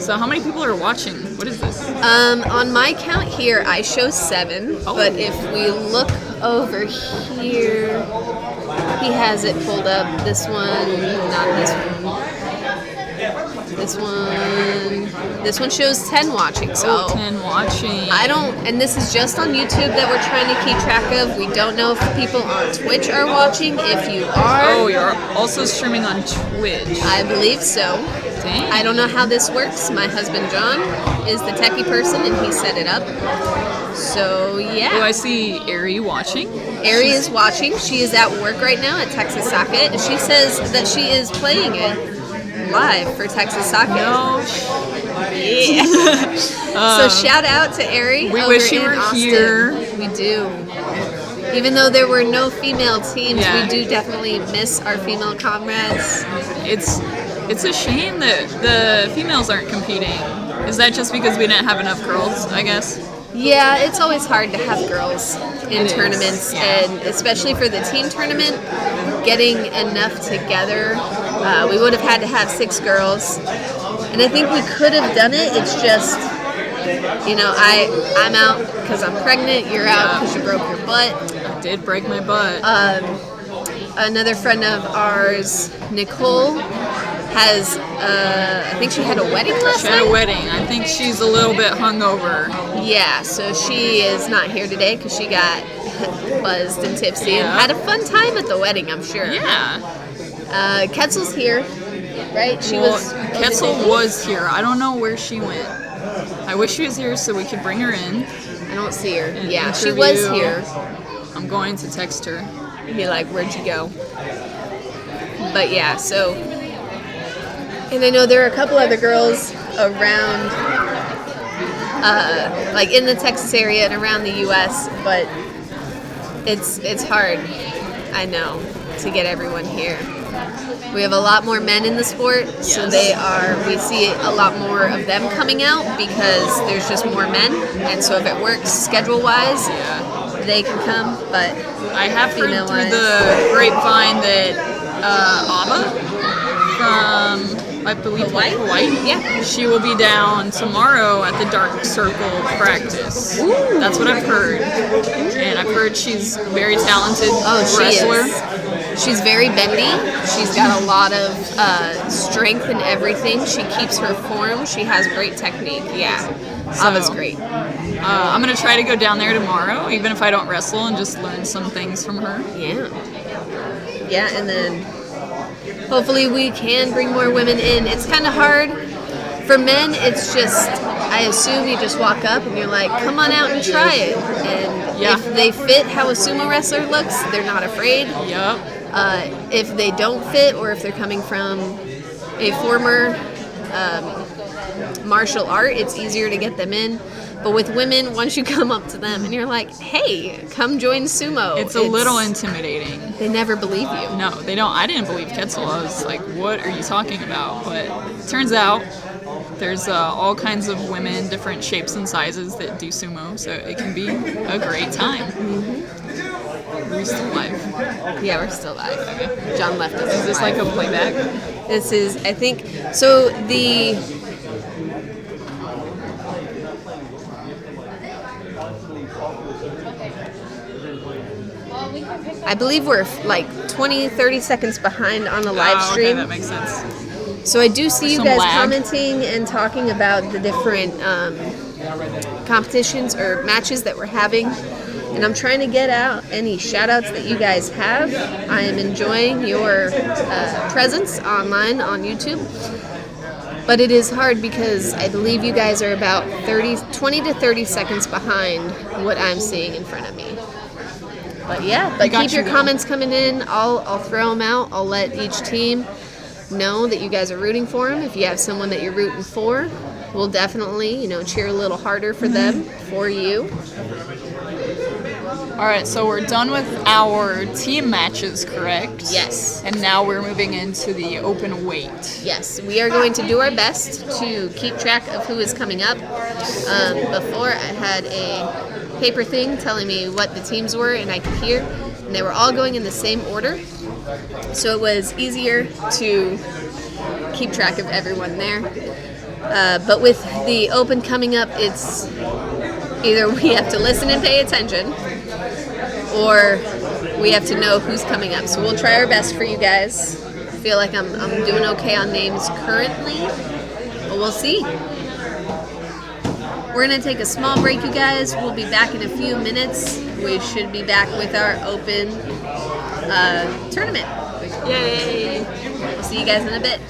So how many people are watching? What is this? On my count here, I show 7. Oh. But if we look over here, he has it pulled up. This one, not this one. This one shows 10 watching, so 10 watching. I don't, and this is just on YouTube that we're trying to keep track of. We don't know if people on Twitch are watching. If you are, Oh, you're also streaming on Twitch. I believe so. Dang. I don't know how this works. My husband John is the techie person, and he set it up. So yeah. Oh, I see Ari watching. Ari is watching. She is at work right now at Texas Socket, and she says that she is playing it live for Texas Socket. No. Yeah. So shout out to Ari. We over wish you in were Austin. here. We do. Even though there were no female teams, Yeah. we do definitely miss our female comrades. It's a shame that the females aren't competing. Is that just because we didn't have enough girls, I guess? Yeah, it's always hard to have girls in It is, tournaments, yeah. and especially for the team tournament, getting enough together. We would have had to have 6 girls, and I think we could have done it. It's just, I'm out because I'm pregnant. You're out because you broke your butt. I did break my butt. Another friend of ours, Nicole, has, I think she had a wedding last She had night? a wedding. I think she's a little bit hungover. Yeah, so she is not here today because she got buzzed and tipsy and had a fun time at the wedding, I'm sure. Yeah. Ketzel's here, right? She Well, was. Ketzel was here. I don't know where she went. I wish she was here so we could bring her in. I don't see her. and Yeah, she was interview. here. I'm going to text her. Be like, where'd you go? But yeah, so. And I know there are a couple other girls around, like in the Texas area and around the U.S., but it's hard, I know, to get everyone here. We have a lot more men in the sport, so we see a lot more of them coming out because there's just more men, and so if it works schedule-wise, they can come, but I have heard through female-wise. the grapevine that Abba from, I believe, Hawaii? Yeah. She will be down tomorrow at the Dark Circle practice. That's what I've heard. And I've heard she's very talented wrestler. She is. She's very bendy. She's got a lot of strength in everything. She keeps her form. She has great technique. Yeah. Ava's great. I'm going to try to go down there tomorrow, even if I don't wrestle, and just learn some things from her. Yeah. Yeah, and then hopefully we can bring more women in. It's kind of hard. For men, it's just, I assume you just walk up and you're like, come on out and try it. And if they fit how a sumo wrestler looks, they're not afraid. Yep. If they don't fit, or if they're coming from a former martial art, it's easier to get them in. But with women, once you come up to them and you're like, hey, come join sumo. It's a little intimidating. They never believe you. No, they don't. I didn't believe Ketzel. I was like, what are you talking about? But it turns out there's all kinds of women, different shapes and sizes that do sumo, so it can be a great time. Are we still live? Yeah, we're still live. Okay. John left us. Is this like a playback? This is, I think, so the... I believe we're like 20, 30 seconds behind on the live stream. Okay, that makes sense. So I do see you Some guys lag. commenting and talking about the different competitions or matches that we're having. And I'm trying to get out any shout-outs that you guys have. I am enjoying your presence online on YouTube. But it is hard because I believe you guys are about 20 to 30 seconds behind what I'm seeing in front of me. But yeah, but keep your comments coming in. I'll throw them out. I'll let each team know that you guys are rooting for them. If you have someone that you're rooting for, we'll definitely, cheer a little harder for them, for you. All right, so we're done with our team matches, correct? Yes. And now we're moving into the open weight. Yes, we are going to do our best to keep track of who is coming up. Before, I had a paper thing telling me what the teams were, and I could hear, and they were all going in the same order. So it was easier to keep track of everyone there. But with the open coming up, it's either we have to listen and pay attention, or we have to know who's coming up. So we'll try our best for you guys. I feel like I'm doing okay on names currently. But we'll see. We're going to take a small break, you guys. We'll be back in a few minutes. We should be back with our open tournament. Yay! We'll see you guys in a bit.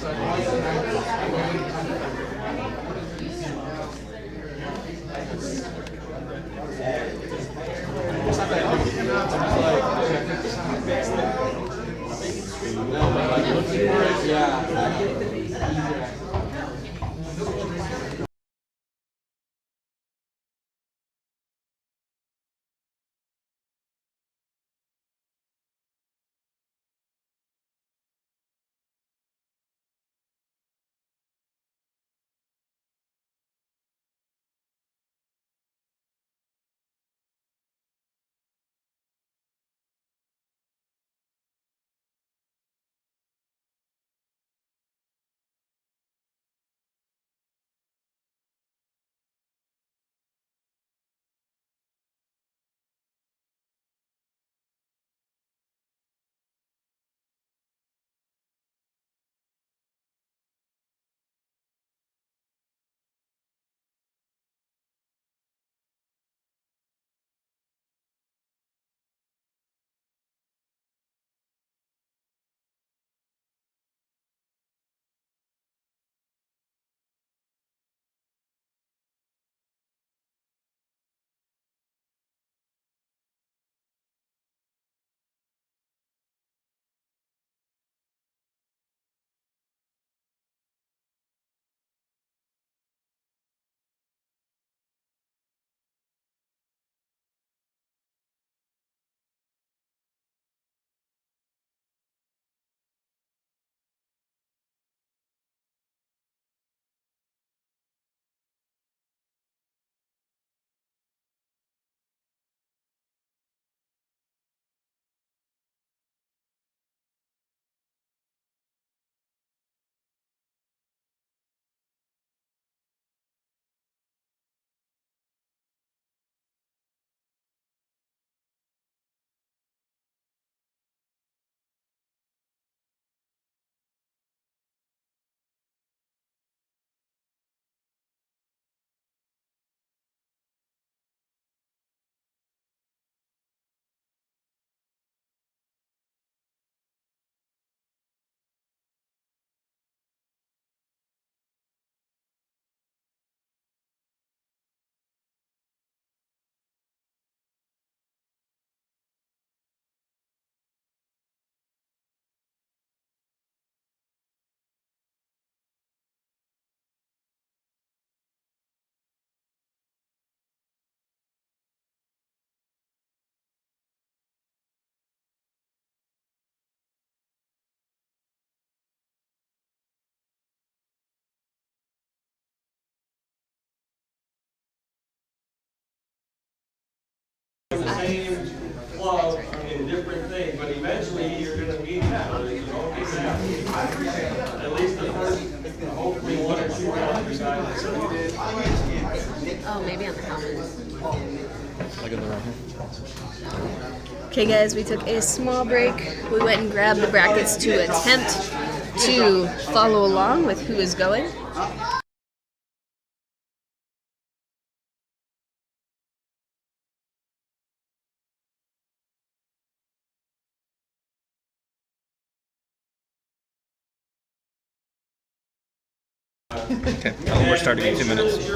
Same club in different things, but eventually you're going to meet each other. You don't get that. At least the first, hopefully 1 or 2 rounds you guys. Oh, maybe on the helmet. Like in the right here. Okay, guys, we took a small break. We went and grabbed the brackets to attempt to follow along with who is going. Okay, we're starting in 2 minutes.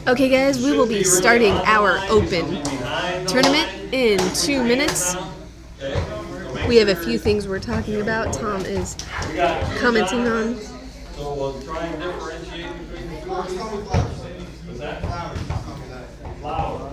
Okay, guys, we will be starting our open tournament in 2 minutes. We have a few things we're talking about. Tom is commenting on. So we'll try and differentiate between the two. Is that flower? Flower.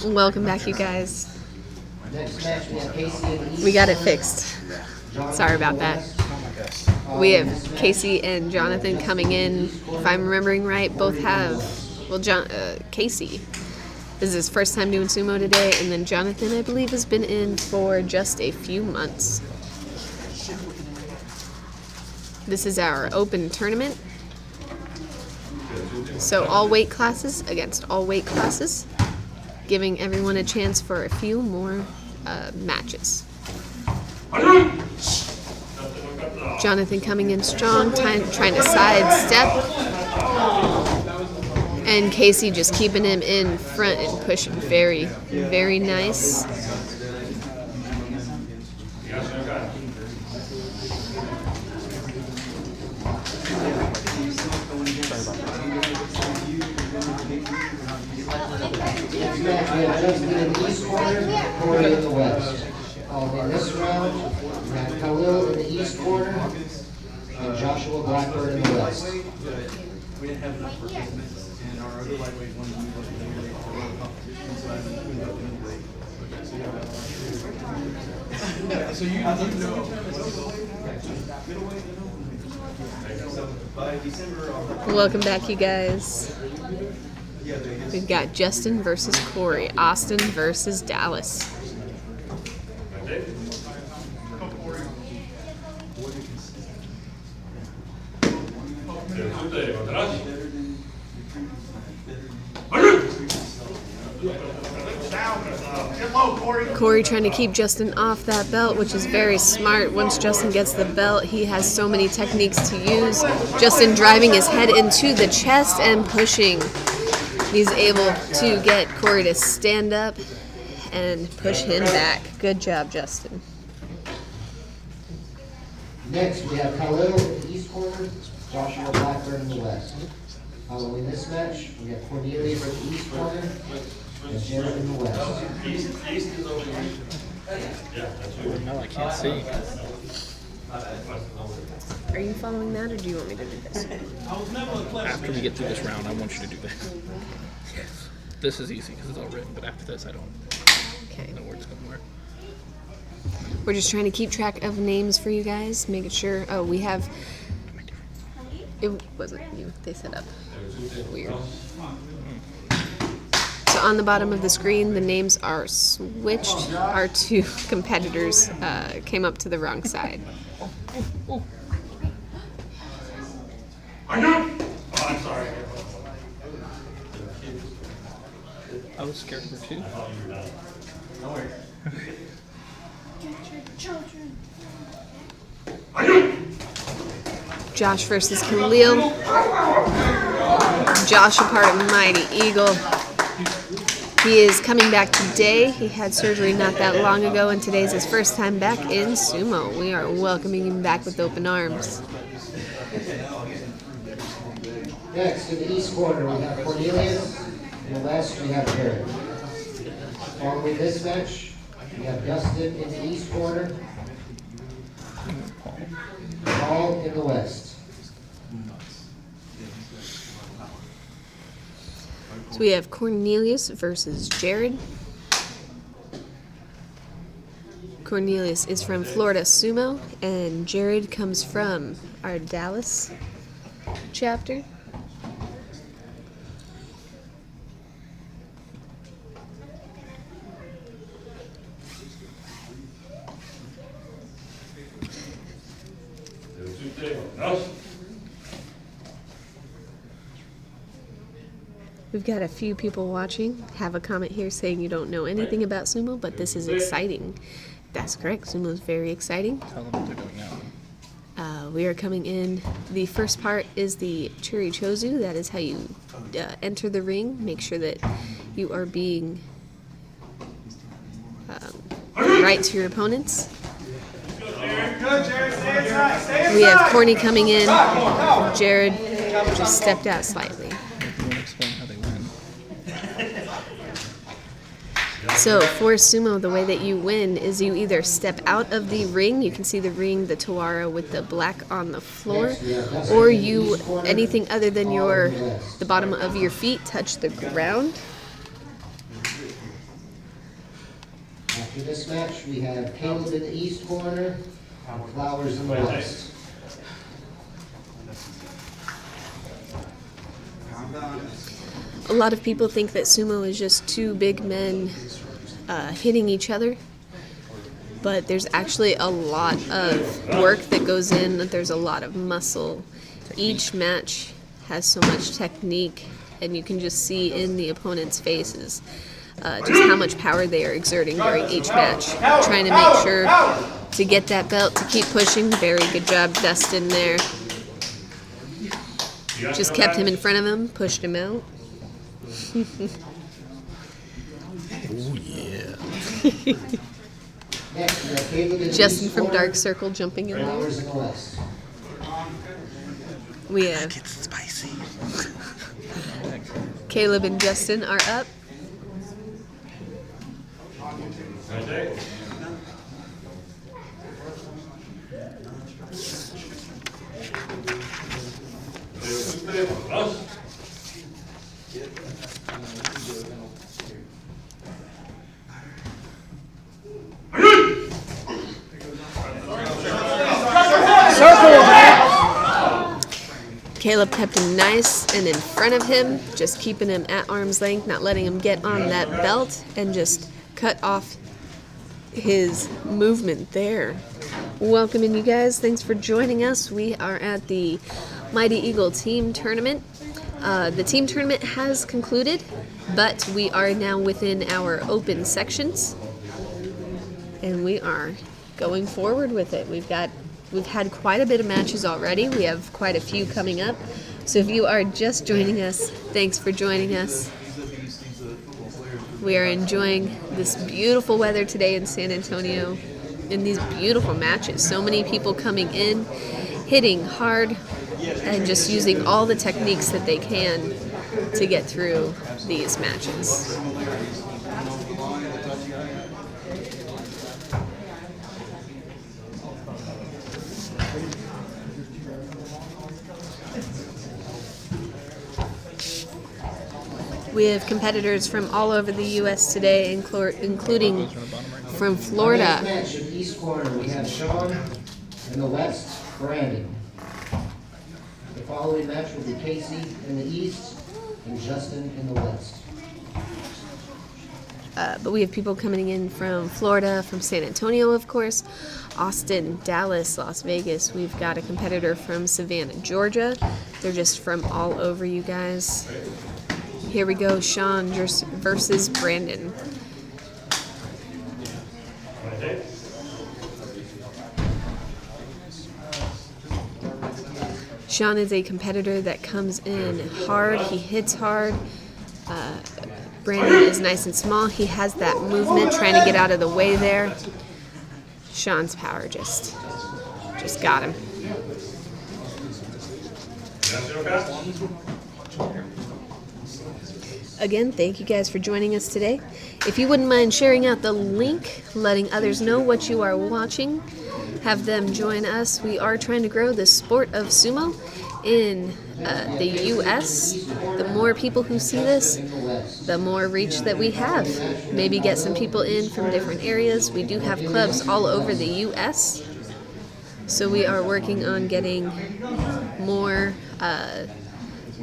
Welcome back, you guys. Next match, we have Casey in the east. We got it fixed. Sorry about that. We have Casey and Jonathan coming in. If I'm remembering right, both have, well, Casey, this is his first time doing sumo today, and then Jonathan, I believe, has been in for just a few months. This is our open tournament. So all weight classes against all weight classes, giving everyone a chance for a few more matches. Jonathan coming in strong, trying to sidestep. And Casey just keeping him in front and pushing very, very nice. Next match, we have Justin in the east corner, Corey in the west. In this round, we have Khalil in the east corner, and Joshua Blackbird in the west. We didn't have enough participants, and our other lightweight ones we wasn't there. They were World Cup, and so I moved up anyway. So you know. By December. Welcome back, you guys. We've got Justin versus Corey, Austin versus Dallas. Corey trying to keep Justin off that belt, which is very smart. Once Justin gets the belt, he has so many techniques to use. Justin driving his head into the chest and pushing. He's able to get Corey to stand up and push him back. Good job, Justin. Next, we have Khalil in the east corner, Joshua Blackburn in the west. Following this match, we have Cornelius in the east corner, and Jared in the west. East is over here. No, I can't see. Are you following that, or do you want me to do this? After we get through this round, I want you to do that. Yes. This is easy because it's all written, but after this, I don't Okay. know where it's going to work. We're just trying to keep track of names for you guys, making sure. Oh, we have. It wasn't you. They set up. Weird. So on the bottom of the screen, the names are switched. Our two competitors came up to the wrong side. Oh, I'm sorry. I was scared of her too. Josh versus Khalil. Josh, a part of Mighty Eagle. He is coming back today. He had surgery not that long ago, and today's his first time back in sumo. We are welcoming him back with open arms. Next, in the east corner, we have Cornelius. In the west, we have Jared. Following this match, we have Dustin in the east corner, Paul in the west. So we have Cornelius versus Jared. Cornelius is from Florida Sumo, and Jared comes from our Dallas chapter. We've got a few people watching. Have a comment here saying you don't know anything about sumo, but this is exciting. That's correct. Sumo is very exciting. Tell them what they're doing now. We are coming in. The first part is the Churi Chozu. That is how you enter the ring. Make sure that you are being right to your opponents. We have Corny coming in. Jared just stepped out slightly. You want to explain how they win? So for sumo, the way that you win is you either step out of the ring, you can see the ring, the Tawara with the black on the floor, or you, anything other than the bottom of your feet touch the ground. For this match, we have Caleb in the east corner and Flowers in the west. A lot of people think that sumo is just two big men hitting each other, but there's actually a lot of work that goes in. There's a lot of muscle. Each match has so much technique, and you can just see in the opponent's faces just how much power they are exerting during each match, trying to make sure to get that belt, to keep pushing. Very good job, Dustin, there. Just kept him in front of him, pushed him out. Oh, yeah. Next, we have Caleb in the Justin east from corner, Dark Circle jumping in there. Flowers in the west. We have It's spicy. Caleb and Justin are up. Caleb kept him nice and in front of him, just keeping him at arm's length, not letting him get on that belt, and just cut off his movement there. Welcoming you guys. Thanks for joining us. We are at the Mighty Eagle Team Tournament. The team tournament has concluded, but we are now within our open sections, and we are going forward with it. We've had quite a bit of matches already. We have quite a few coming up. So if you are just joining us, thanks for joining us. We are enjoying this beautiful weather today in San Antonio in these beautiful matches. So many people coming in, hitting hard, and just using all the techniques that they can to get through these matches. We have competitors from all over the U.S. today, including from Our Florida. next match in the east corner, we have Sean in the west, Brandon. The following match will be Casey in the east and Justin in the west. But we have people coming in from Florida, from San Antonio, of course, Austin, Dallas, Las Vegas. We've got a competitor from Savannah, Georgia. They're just from all over, you guys. Here we go, Sean versus Brandon. Sean is a competitor that comes in hard. He hits hard. Brandon is nice and small. He has that movement, trying to get out of the way there. Sean's power just got him. Again, thank you guys for joining us today. If you wouldn't mind sharing out the link, letting others know what you are watching, have them join us. We are trying to grow the sport of sumo in the U.S. The more people who see this, the more reach that we have. Maybe get some people in from different areas. We do have clubs all over the U.S., so we are working on getting more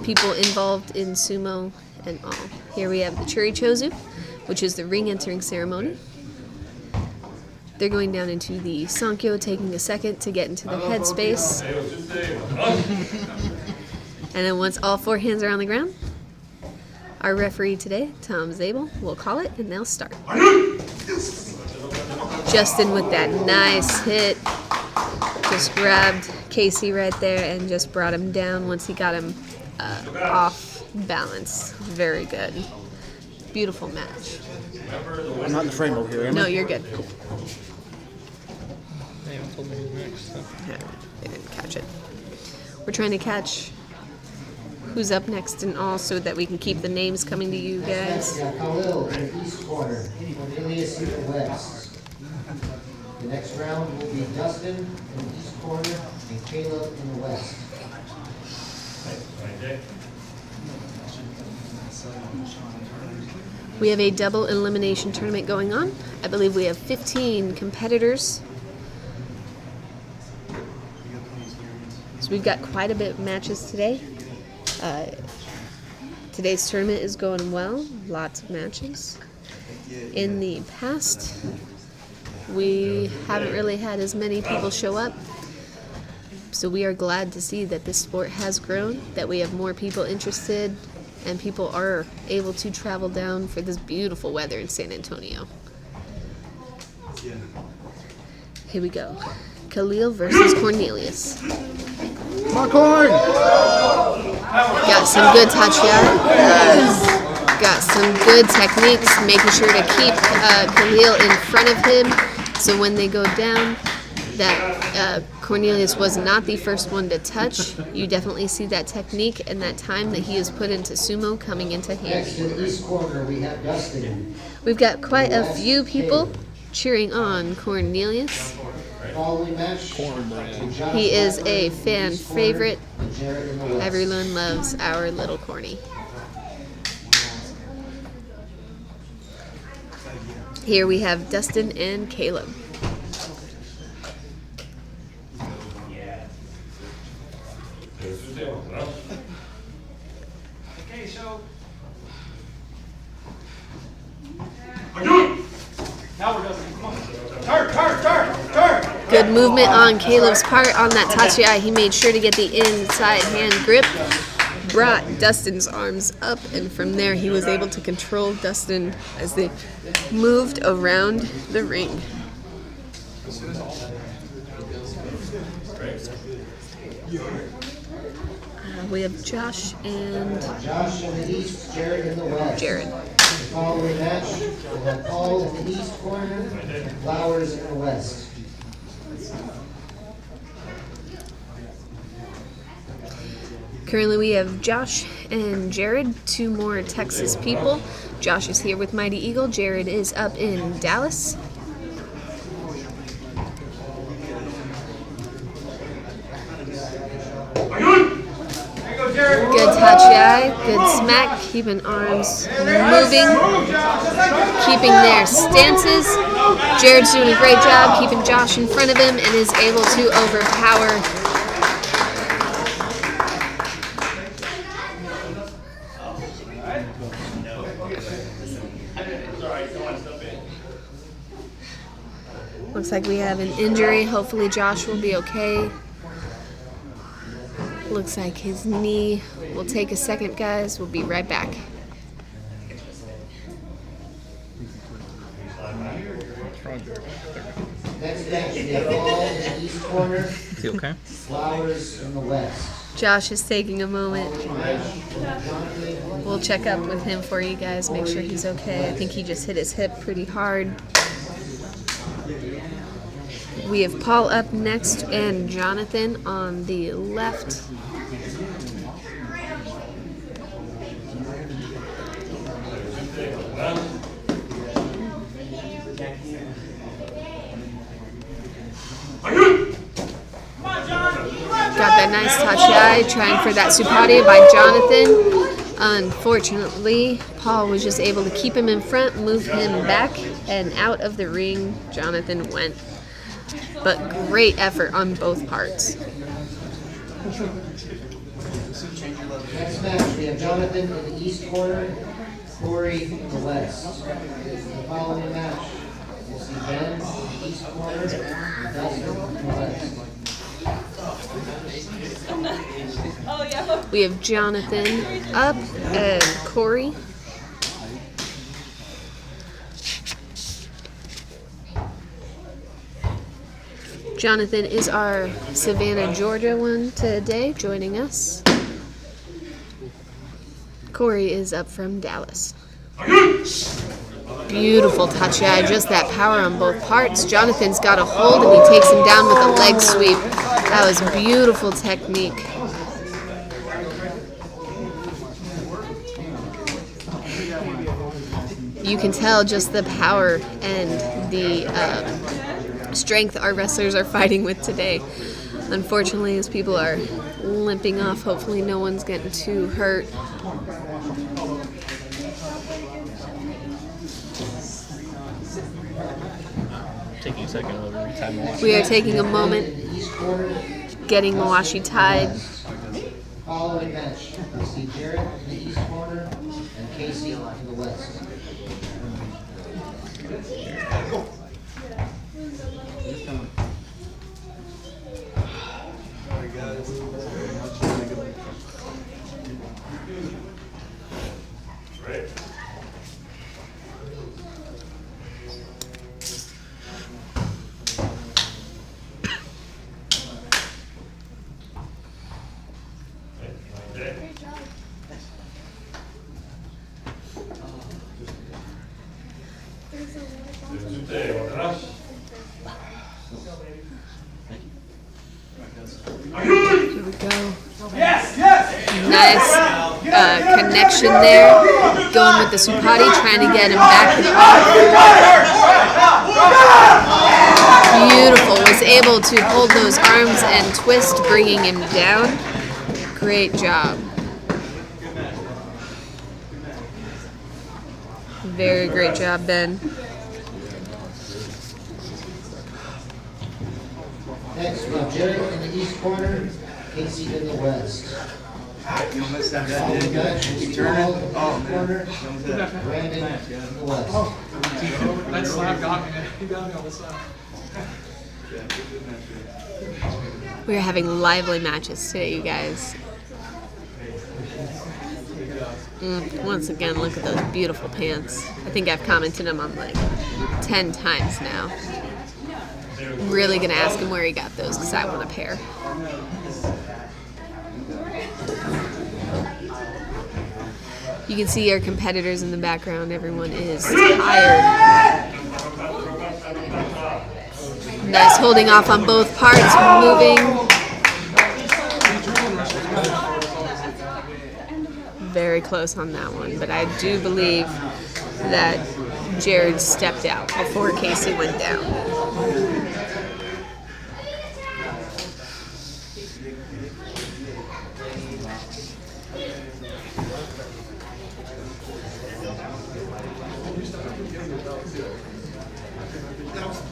people involved in sumo and all. Here we have the Churichozu, which is the ring entering ceremony. They're going down into the Sankyo, taking a second to get into their headspace. And then once all four hands are on the ground, our referee today, Tom Zabel, will call it, and they'll start. Justin with that nice hit. Just grabbed Casey right there and just brought him down once he got him off balance. Very good. Beautiful match. I'm not in the frame over here, am I? No, you're good. They haven't told me who's next. So. Yeah, they didn't catch it. We're trying to catch who's up next and all so that we can keep the names coming to you guys. We have Khalil in the east corner, Cornelius in the west. The next round will be Dustin in the east corner and Caleb in the west. We have a double elimination tournament going on. I believe we have 15 competitors. So we've got quite a bit of matches today. Today's tournament is going well. Lots of matches. In the past, we haven't really had as many people show up. So we are glad to see that this sport has grown, that we have more people interested, and people are able to travel down for this beautiful weather in San Antonio. Here we go. Khalil versus Cornelius. My corn! Got some good touch got some good techniques, making sure to keep Khalil in front of him, so when they go down, that Cornelius was not the first one to touch. You definitely see that technique and that time that he has put into sumo coming into handy. Next in the east corner, we have Dustin. We've got quite a few people cheering on Cornelius. Following match, He is a fan favorite. Everyone loves our little Corny. Here we have Dustin and Caleb. Okay, so. Now we're Dustin. Come on. Turn. Good movement on Caleb's part on that tachiai. He made sure to get the inside hand grip, brought Dustin's arms up, and from there he was able to control Dustin as they moved around the ring. We have Josh and Josh in the east, Jared in the west. Jared. Following match, we'll have Paul in the east corner, Flowers in the west. Currently we have Josh and Jared, two more Texas people. Josh is here with Mighty Eagle. Jared is up in Dallas. Good tachiai, good smack, keeping arms moving, keeping their stances. Jared's doing a great job keeping Josh in front of him and is able to overpower Looks like we have an injury. Hopefully Josh will be okay. Looks like his knee will take a second, guys. We'll be right back. Next match, we have Paul in the east corner, Is he okay? Flowers in the west. Josh is taking a moment. We'll check up with him for you guys, make sure he's okay. I think he just hit his hip pretty hard. We have Paul up next and Jonathan on the left. Got that nice tachiai, trying for that supadi by Jonathan. Unfortunately, Paul was just able to keep him in front, move him back, and out of the ring, Jonathan went. But great effort on both parts. Next match, we have Jonathan in the east corner, Corey in the west. The following match, we'll see Ben in the east corner, Dustin in the west. We have Jonathan up and Corey. Jonathan is our Savannah, Georgia one today, joining us. Corey is up from Dallas. Beautiful tachiai, just that power on both parts. Jonathan's got a hold and he takes him down with a leg sweep. That was beautiful technique. You can tell just the power and the strength our wrestlers are fighting with today. Unfortunately, as people are limping off, hopefully no one's getting too hurt. second while we retime the watch. We are taking a moment, In the east corner, getting Mawashi tied. following match, we see Jared in the east corner and Casey in the west. Right. Here we go. Nice connection there. Going with the Supati, trying to get him back and off. Beautiful. Was able to hold those arms and twist, bringing him down. Great job. Very great job, Ben. Next, we have Jared in the east corner, Casey in the west. You almost have that, Following didn't match, we you? see Keep turning. Paul in the Oh, east man. corner, You almost had that. Brandon in the west. That slap got me, man. He got me on the side. We are having lively matches today, you guys. Once again, look at those beautiful pants. I think I've commented them on like 10 times now. I'm really gonna ask him where he got those because I want a pair. You can see our competitors in the background. Everyone is tired. Nice holding off on both parts, moving. Very close on that one, but I do believe that Jared stepped out before Casey went down.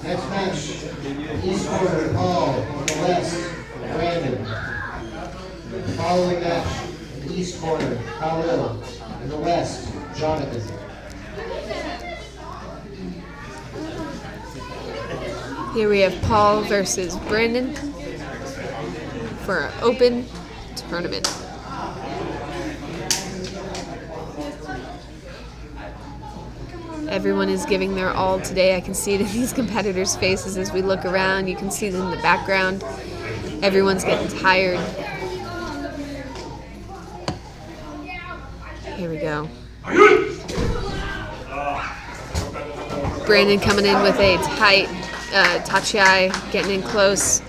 Next match, east corner, Paul, on the west, Brandon. Following match, in the east corner, Khalil, in the west, Jonathan. Here we have Paul versus Brandon for our open tournament. Everyone is giving their all today. I can see it in these competitors' faces as we look around. You can see them in the background. Everyone's getting tired. Here we go. Brandon coming in with a tight tachiai, getting in close.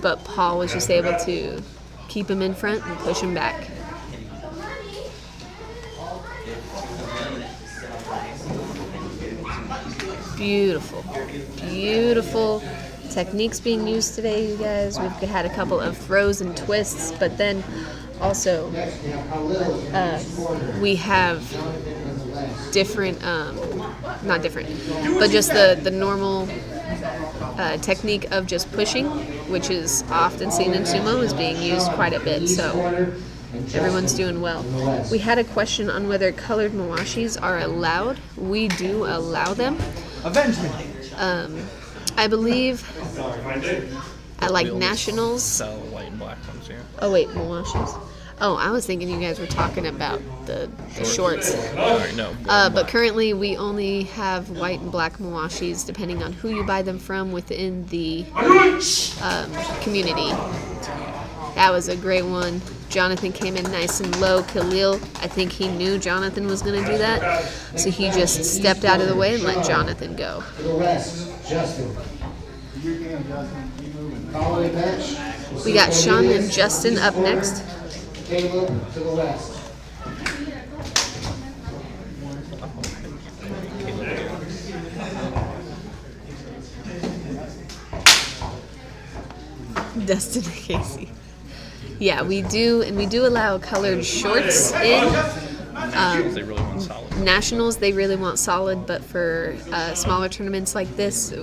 But Paul was just able to keep him in front and push him back. Beautiful, beautiful techniques being used today, you guys. We've had a couple of throws and twists, but then also we have different, not different, but just the normal technique of just pushing, which is often seen in sumo, is being used quite a bit. So everyone's doing well. We had a question on whether colored mawashis are allowed. We do allow them. Avenge me. I believe at like nationals. Sell white and black ones here. Oh wait, mawashis. Oh, I was thinking you guys were talking about the shorts. Alright, no. But currently we only have white and black mawashis depending on who you buy them from within the community. That was a great one. Jonathan came in nice and low. Khalil, I think he knew Jonathan was going to do that, so he just stepped out of the way and let Jonathan go. To the west, Justin. Following match, We got Sean and Justin up next. Caleb to the west. Dustin and Casey. Yeah, we do, and we do allow colored shorts in. They really want solid. Nationals, they really want solid, but for smaller tournaments like this,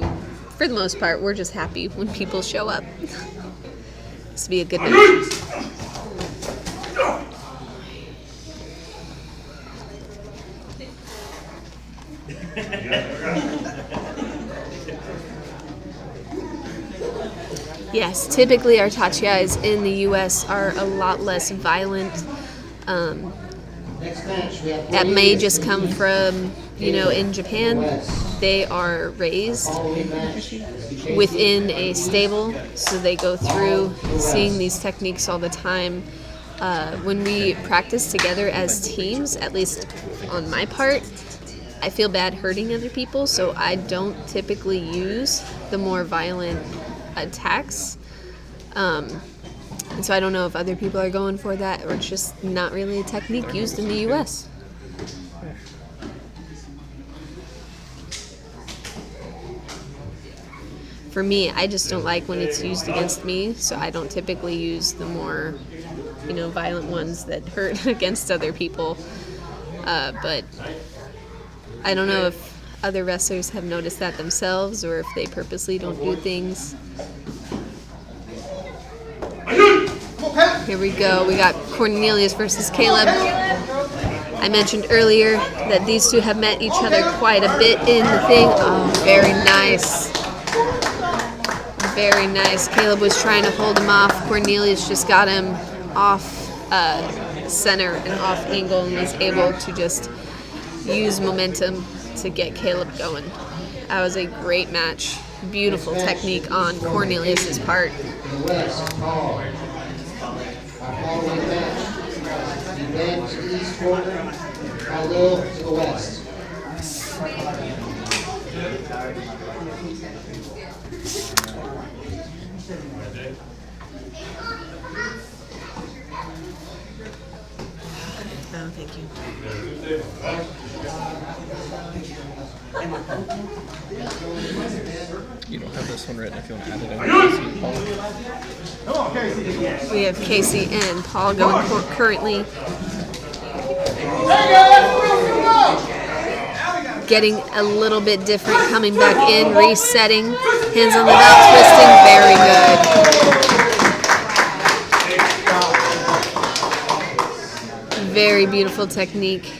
for the most part, we're just happy when people show up. This will be a good match. Yes, typically our tachiais in the U.S. are a lot less violent. That may just come from, in Japan, they are raised within a stable, so they go through seeing these techniques all the time. When we practice together as teams, at least on my part, I feel bad hurting other people, so I don't typically use the more violent attacks. And so I don't know if other people are going for that or it's just not really a technique used in the U.S. For me, I just don't like when it's used against me, so I don't typically use the more, violent ones that hurt against other people. But I don't know if other wrestlers have noticed that themselves or if they purposely don't do things. Here we go. We got Cornelius versus Caleb. I mentioned earlier that these two have met each other quite a bit in the thing. Oh, very nice. Very nice. Caleb was trying to hold him off. Cornelius just got him off center and off angle and was able to just use momentum to get Caleb going. That was a great match. Beautiful technique on Cornelius's part. Our following match, the man to the east corner, Khalil to the west. Oh, thank you. You don't have this one written if you want to add it in. We have Casey and Paul going currently. Getting a little bit different, coming back in, resetting, hands on the belt, twisting, very good. Very beautiful technique.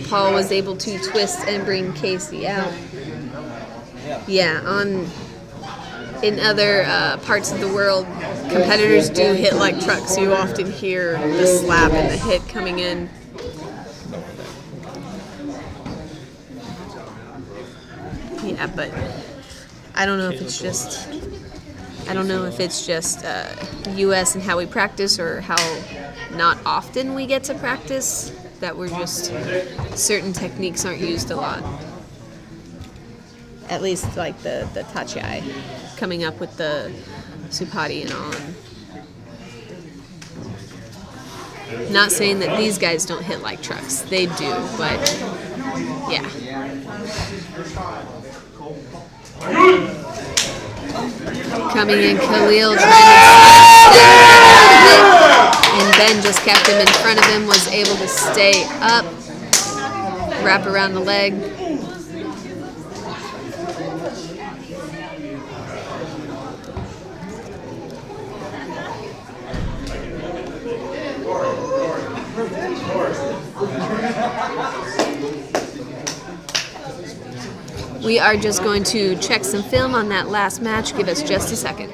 Paul was able to twist and bring Casey out. Yeah, in other parts of the world, competitors do hit like trucks. You often hear the slap and the hit coming in. Yeah, but I don't know if it's just U.S. and how we practice or how not often we get to practice that we're just certain techniques aren't used a lot. At least like the tachi, coming up with the supati and on. Not saying that these guys don't hit like trucks. They do, but yeah. Coming in, Khalil trying to and Ben just kept him in front of him, was able to stay up, wrap around the leg. We are just going to check some film on that last match. Give us just a second.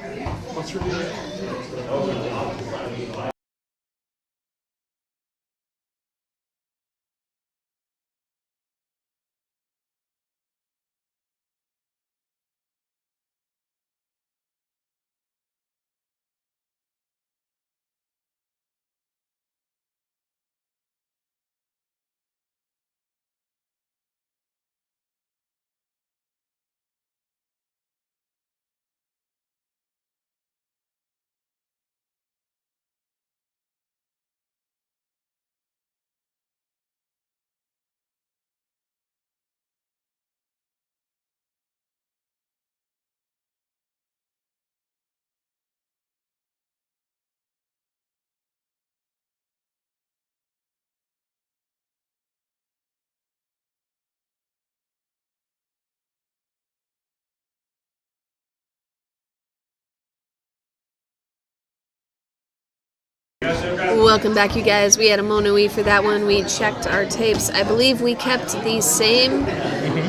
Welcome back, you guys. We had a Monoi for that one. We checked our tapes. I believe we kept the same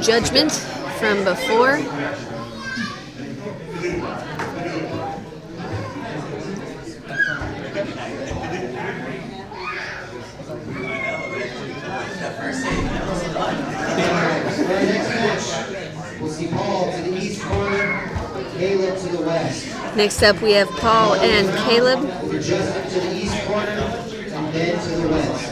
judgment from before. We'll see Paul to the east corner, Caleb to the west. Next up, we have Paul and Caleb. Justin to the east corner, and Ben to the west.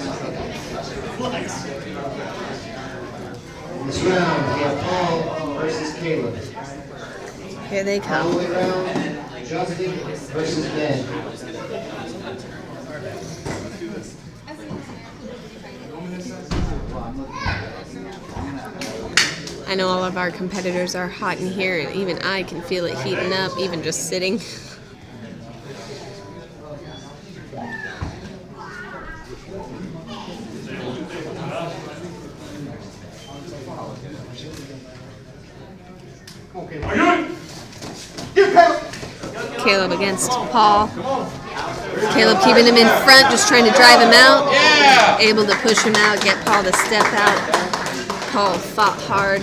In this round, we have Paul versus Caleb. Here they All come. the way around, Justin versus Ben. I know all of our competitors are hot in here, and even I can feel it heating up, even just sitting. Caleb against Paul. Caleb keeping him in front, just trying to drive him out. Able to push him out, get Paul to step out. Paul fought hard.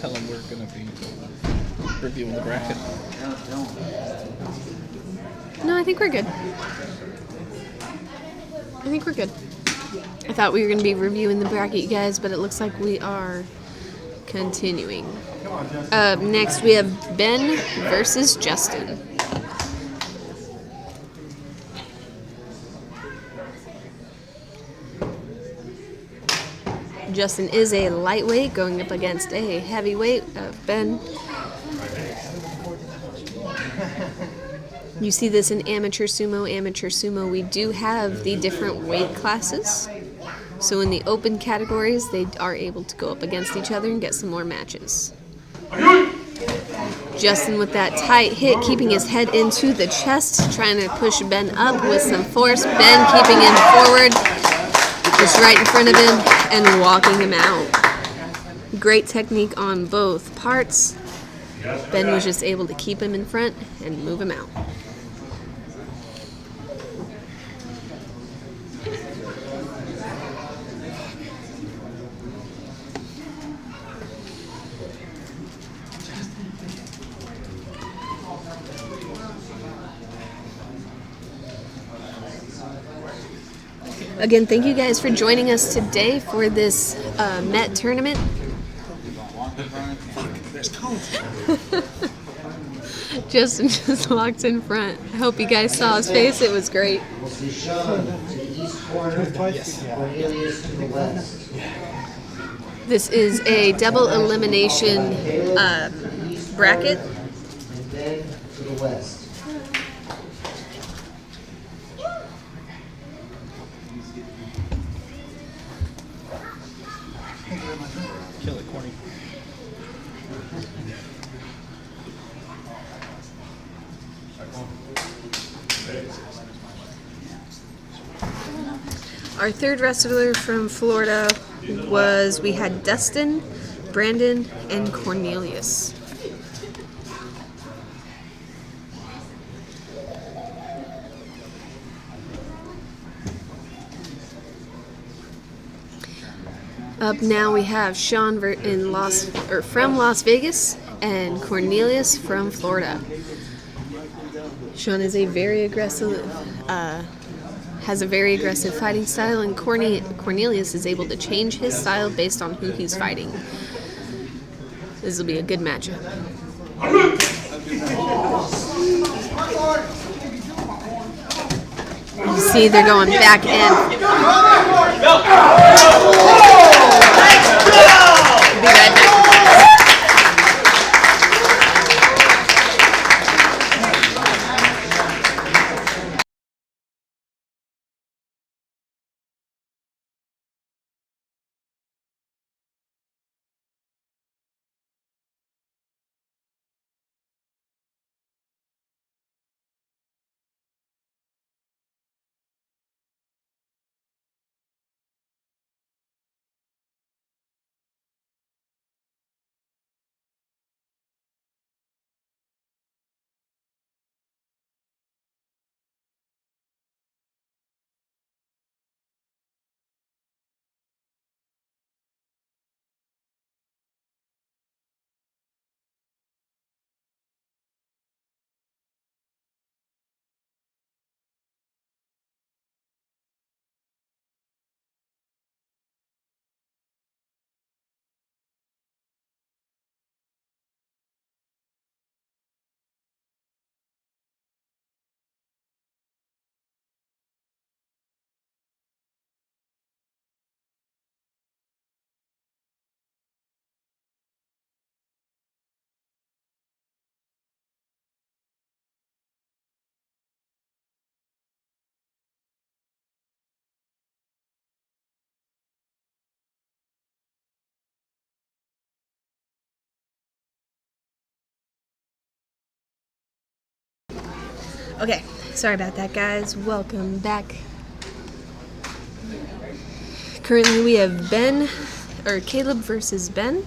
Tell them we're going to be reviewing the bracket. No, I think we're good. I think we're good. I thought we were going to be reviewing the bracket, you guys, but it looks like we are continuing. Next, we have Ben versus Justin. Justin is a lightweight going up against a heavyweight of Ben. You see this in amateur sumo. Amateur sumo, we do have the different weight classes. So in the open categories, they are able to go up against each other and get some more matches. Justin with that tight hit, keeping his head into the chest, trying to push Ben up with some force. Ben keeping him forward, just right in front of him and walking him out. Great technique on both parts. Ben was just able to keep him in front and move him out. Again, thank you guys for joining us today for this Mett tournament. Justin just walked in front. I hope you guys saw his face. It was great. We'll see Sean to the east corner, Cornelius to the west. This is a double elimination bracket. And Ben to the west. Kill it, Corny. Our third wrestler from Florida was, we had Dustin, Brandon, and Cornelius. Up now we have Sean from Las Vegas and Cornelius from Florida. Sean is a very aggressive, has a very aggressive fighting style, and Cornelius is able to change his style based on who he's fighting. This will be a good matchup. You see, they're going back in. Be right back. Okay, sorry about that, guys. Welcome back. Currently, we have Caleb versus Ben.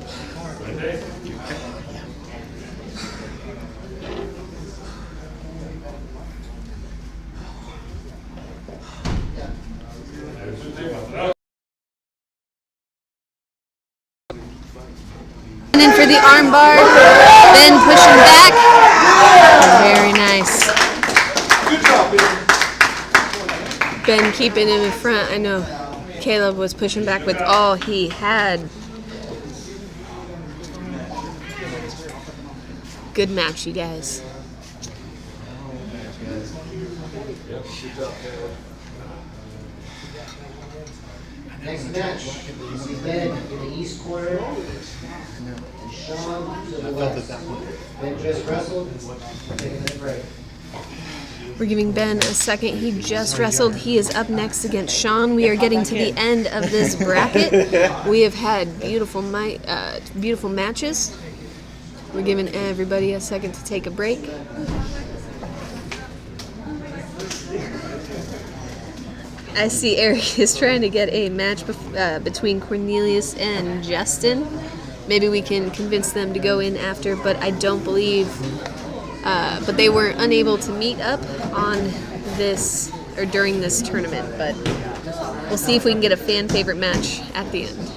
And then for the armbar, Ben pushing back. Very nice. Ben keeping him in front. I know Caleb was pushing back with all he had. Good match, you guys. Next match, you see Ben in the east corner, and Sean to the west. Ben just wrestled, taking a break. We're giving Ben a second. He just wrestled. He is up next against Sean. We are getting to the end of this bracket. We have had beautiful matches. We're giving everybody a second to take a break. I see Eric is trying to get a match between Cornelius and Justin. Maybe we can convince them to go in after, but I don't believe... but they were unable to meet up on this, or during this tournament, but we'll see if we can get a fan favorite match at the end.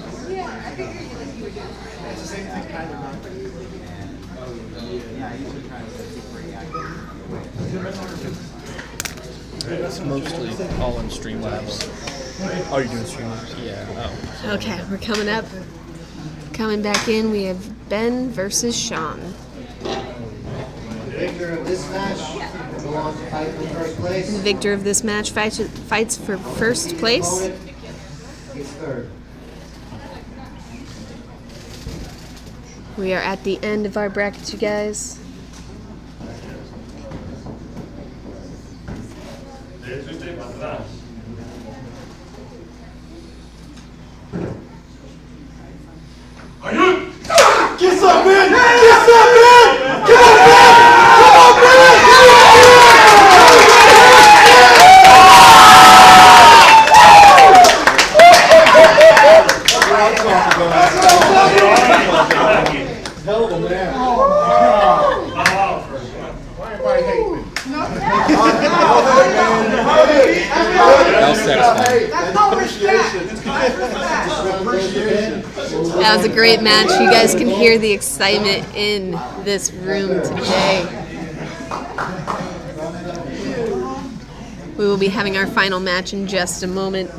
It's mostly all in Streamlabs. Oh, you're doing Streamlabs? Yeah. Oh. Okay, we're coming up. Coming back in, we have Ben versus Sean. The victor of this match will go on to fight for first place. The victor of this match fights for first place. Gets third. We are at the end of our bracket, you guys. Get some, man! Get some, man! Come on, man! Come on, man! Hell of a man. Why everybody hate me? That's no appreciation. That was a great match. You guys can hear the excitement in this room today. We will be having our final match in just a moment.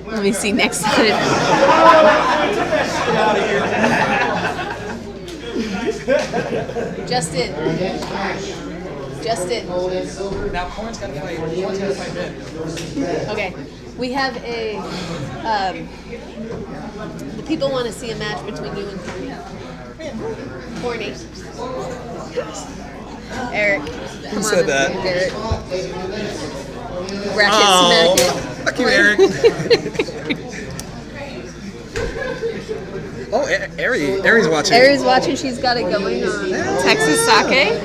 Let me see next time. Justin. Now Corn's got to fight. Corn's got to fight Ben. Okay. We have a. The people want to see a match between you and Corny. Eric. Who said that? Eric. Racket smack. Fuck you, Eric. Oh, Ari's watching. Ari's watching. She's got it going on. Texas sake.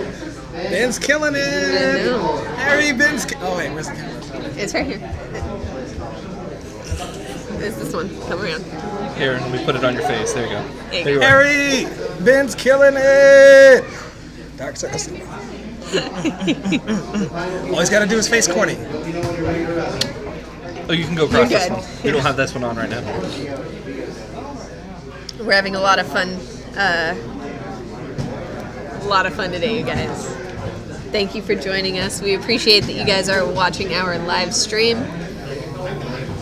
Ben's killing it. I know. Ari, oh wait, where's the camera? It's right here. It's this one. Come around. Here, let me put it on your face. There you go. There you go. Ari, Ben's killing it. Dark Circle. All he's got to do is face Corny. Oh, you can go across You're this good. one. You don't have this one on right now. We're having a lot of fun. Today, you guys. Thank you for joining us. We appreciate that you guys are watching our live stream.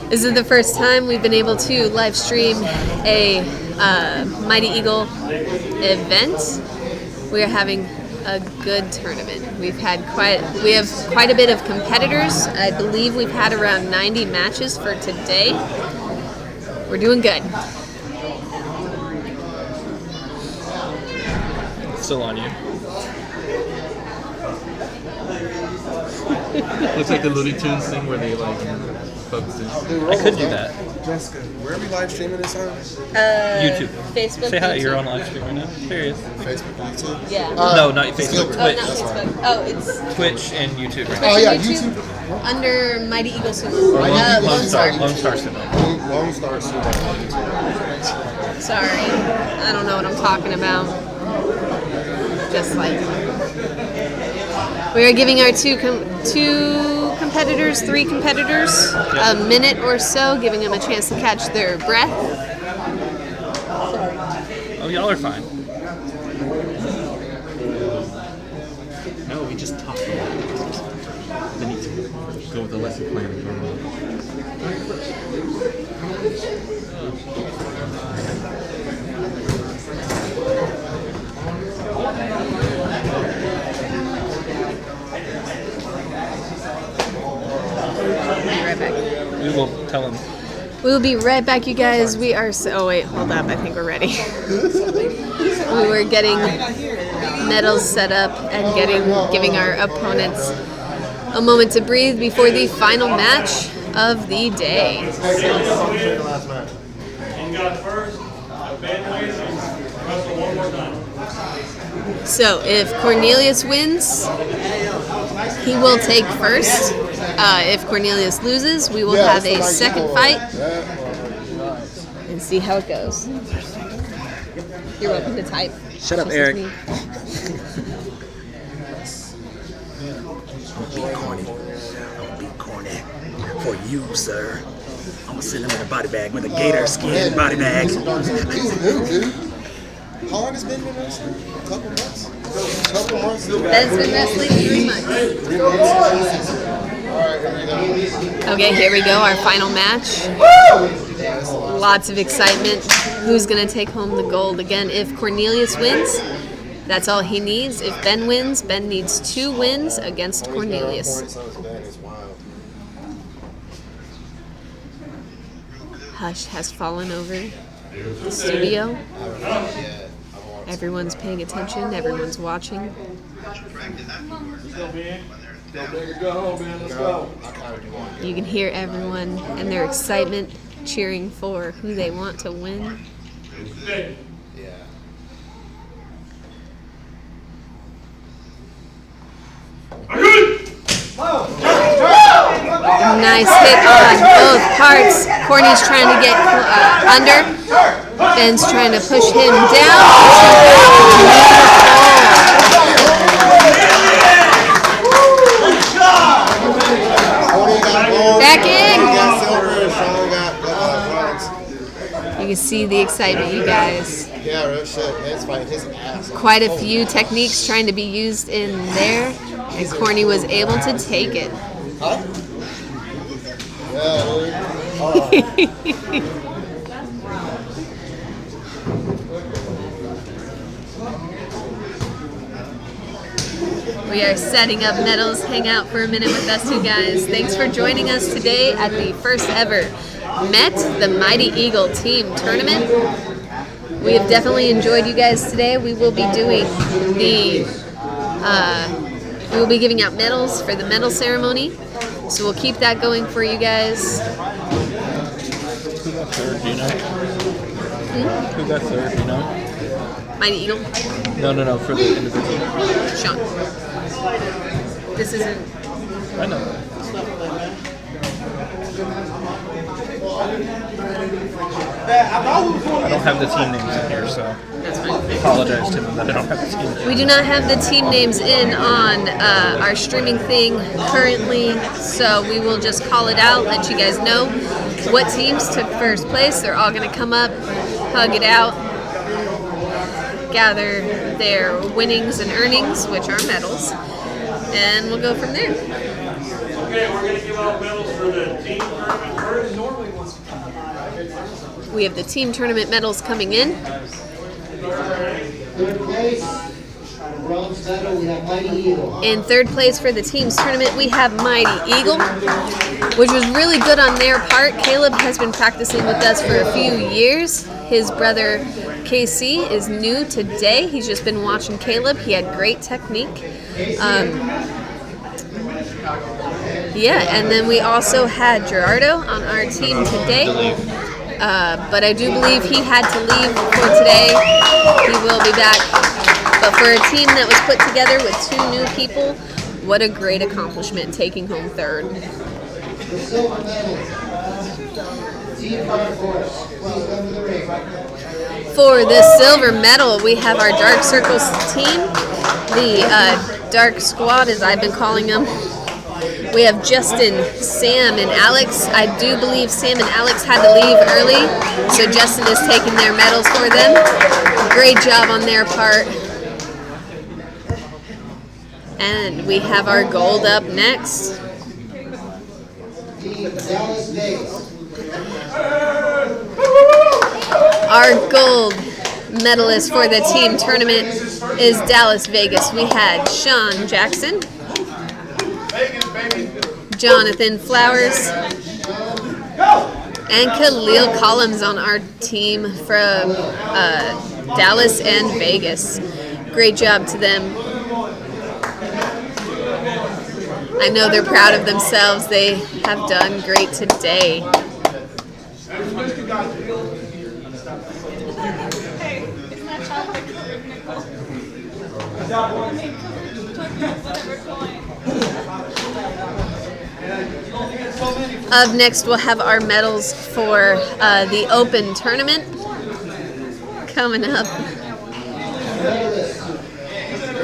This is the first time we've been able to live stream a Mighty Eagle event. We are having a good tournament. We have quite a bit of competitors. I believe we've had around 90 matches for today. We're doing good. Still on you. Looks like the Looney Tunes thing where they like focus in. I could do that. Jessica, where are we live streaming this on? YouTube. Facebook. Say hi. YouTube. You're on live stream right now. There he is. Facebook, YouTube? Yeah. No, not Facebook. Oh, Twitch. not Facebook. Oh, it's Twitch and YouTube right Oh, now. yeah, YouTube. YouTube. Under Mighty Eagle Sumo. Lone Star. Sumo. Lone Star Sumo. Lone Star Sumo. Sorry, I don't know what I'm talking about. Just like we are giving our three competitors, a minute or so, giving them a chance to catch their breath. Oh, y'all are fine. No, we just talk about it. Then you go with the lesson plan. Right back. We will tell him. We'll be right back, you guys. We are so. Oh wait, hold up. I think we're ready. We were getting medals set up and giving our opponents a moment to breathe before the final match of the day. And got first, Ben wins, wrestle one more time. So if Cornelius wins, he will take first. If Cornelius loses, we will have a second fight and see how it goes. You're welcome to type. Shut up, This is Eric. me. Don't be corny. Don't be corny. For you, sir. I'm gonna send him in a body bag with a gator skin body bag. He's new, dude. How long has Ben been wrestling? A couple months? Couple months? Ben's been wrestling 3 months. Okay, here we go, our final match. Lots of excitement. Who's going to take home the gold? Again, if Cornelius wins, that's all he needs. If Ben wins, Ben needs 2 wins against Cornelius. Hush has fallen over the studio. Everyone's paying attention. Everyone's watching. You can hear everyone and their excitement cheering for who they want to win. Nice hit on both parts. Corny's trying to get under. Ben's trying to push him down. Back in. You can see the excitement, you guys. Yeah, real shit. It's fighting his ass off. Quite a few techniques trying to be used in there, and Corny was able to take it. Huh? We are setting up medals. Hang out for a minute with us, you guys. Thanks for joining us today at the first ever Mett, the Mighty Eagle Team Tournament. We have definitely enjoyed you guys today. We will be doing we will be giving out medals for the medal ceremony. So we'll keep that going for you guys. Who got third, do you know? Who got third, do you know? Mighty Eagle. No, for the individual. Sean. This isn't. I know. I don't have the team names in here, so That's fine. I apologize to them that I don't have the team names. We do not have the team names in on our streaming thing currently, so we will just call it out, let you guys know what teams took first place. They're all going to come up, hug it out, gather their winnings and earnings, which are medals, and we'll go from there. Okay, we're going to give out medals for the team tournament first. We have the team tournament medals coming in. Third place, bronze medal, we have Mighty Eagle. In third place for the teams tournament, we have Mighty Eagle, which was really good on their part. Caleb has been practicing with us for a few years. His brother KC is new today. He's just been watching Caleb. He had great technique. Yeah, and then we also had Gerardo on our team today. But I do believe he had to leave for today. He will be back. But for a team that was put together with 2 new people, what a great accomplishment, taking home 3rd. The silver medal. Team Dark Horse. Please come to the ring. For the silver medal, we have our Dark Circles team, the Dark Squad, as I've been calling them. We have Justin, Sam, and Alex. I do believe Sam and Alex had to leave early, so Justin is taking their medals for them. Great job on their part. And we have our gold up next. Team Dallas Vegas. Our gold medalist for the team tournament is Dallas Vegas. We had Sean Jackson, Jonathan Flowers, and Khalil Collins on our team from Dallas and Vegas. Great job to them. I know they're proud of themselves. They have done great today. Up next, we'll have our medals for the Open tournament coming up.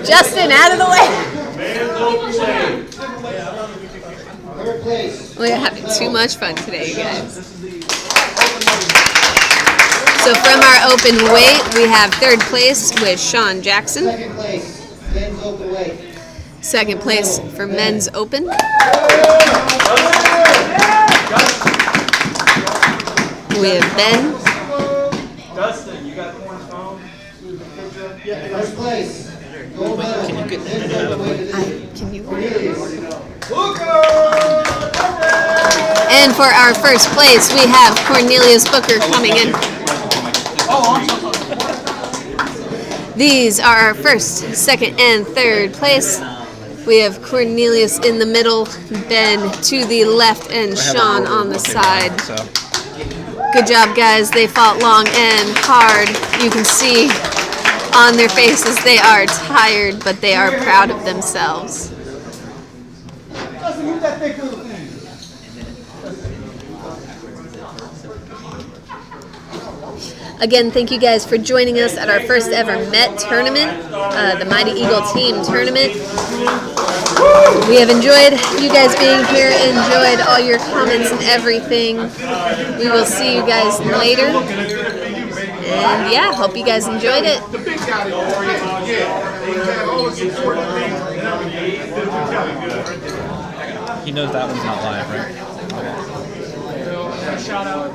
Justin, out of the way! We're having too much fun today, you guys. So from our open weight, we have 3rd place with Sean Jackson. 2nd place, men's open weight. 2nd place for men's open. We have Ben. Dustin, you got Corn's phone? First place, gold medal. Can you get it out of the way? Can you? And for our first place, we have Cornelius Booker coming in. These are our 1st, 2nd, and 3rd place. We have Cornelius in the middle, Ben to the left, and Sean on the side. Good job, guys. They fought long and hard. You can see on their faces they are tired, but they are proud of themselves. Again, thank you guys for joining us at our first ever Mett tournament, the Mighty Eagle Team tournament. We have enjoyed you guys being here, enjoyed all your comments and everything. We will see you guys later. And yeah, hope you guys enjoyed it. He knows that one's not live, right? Shout out.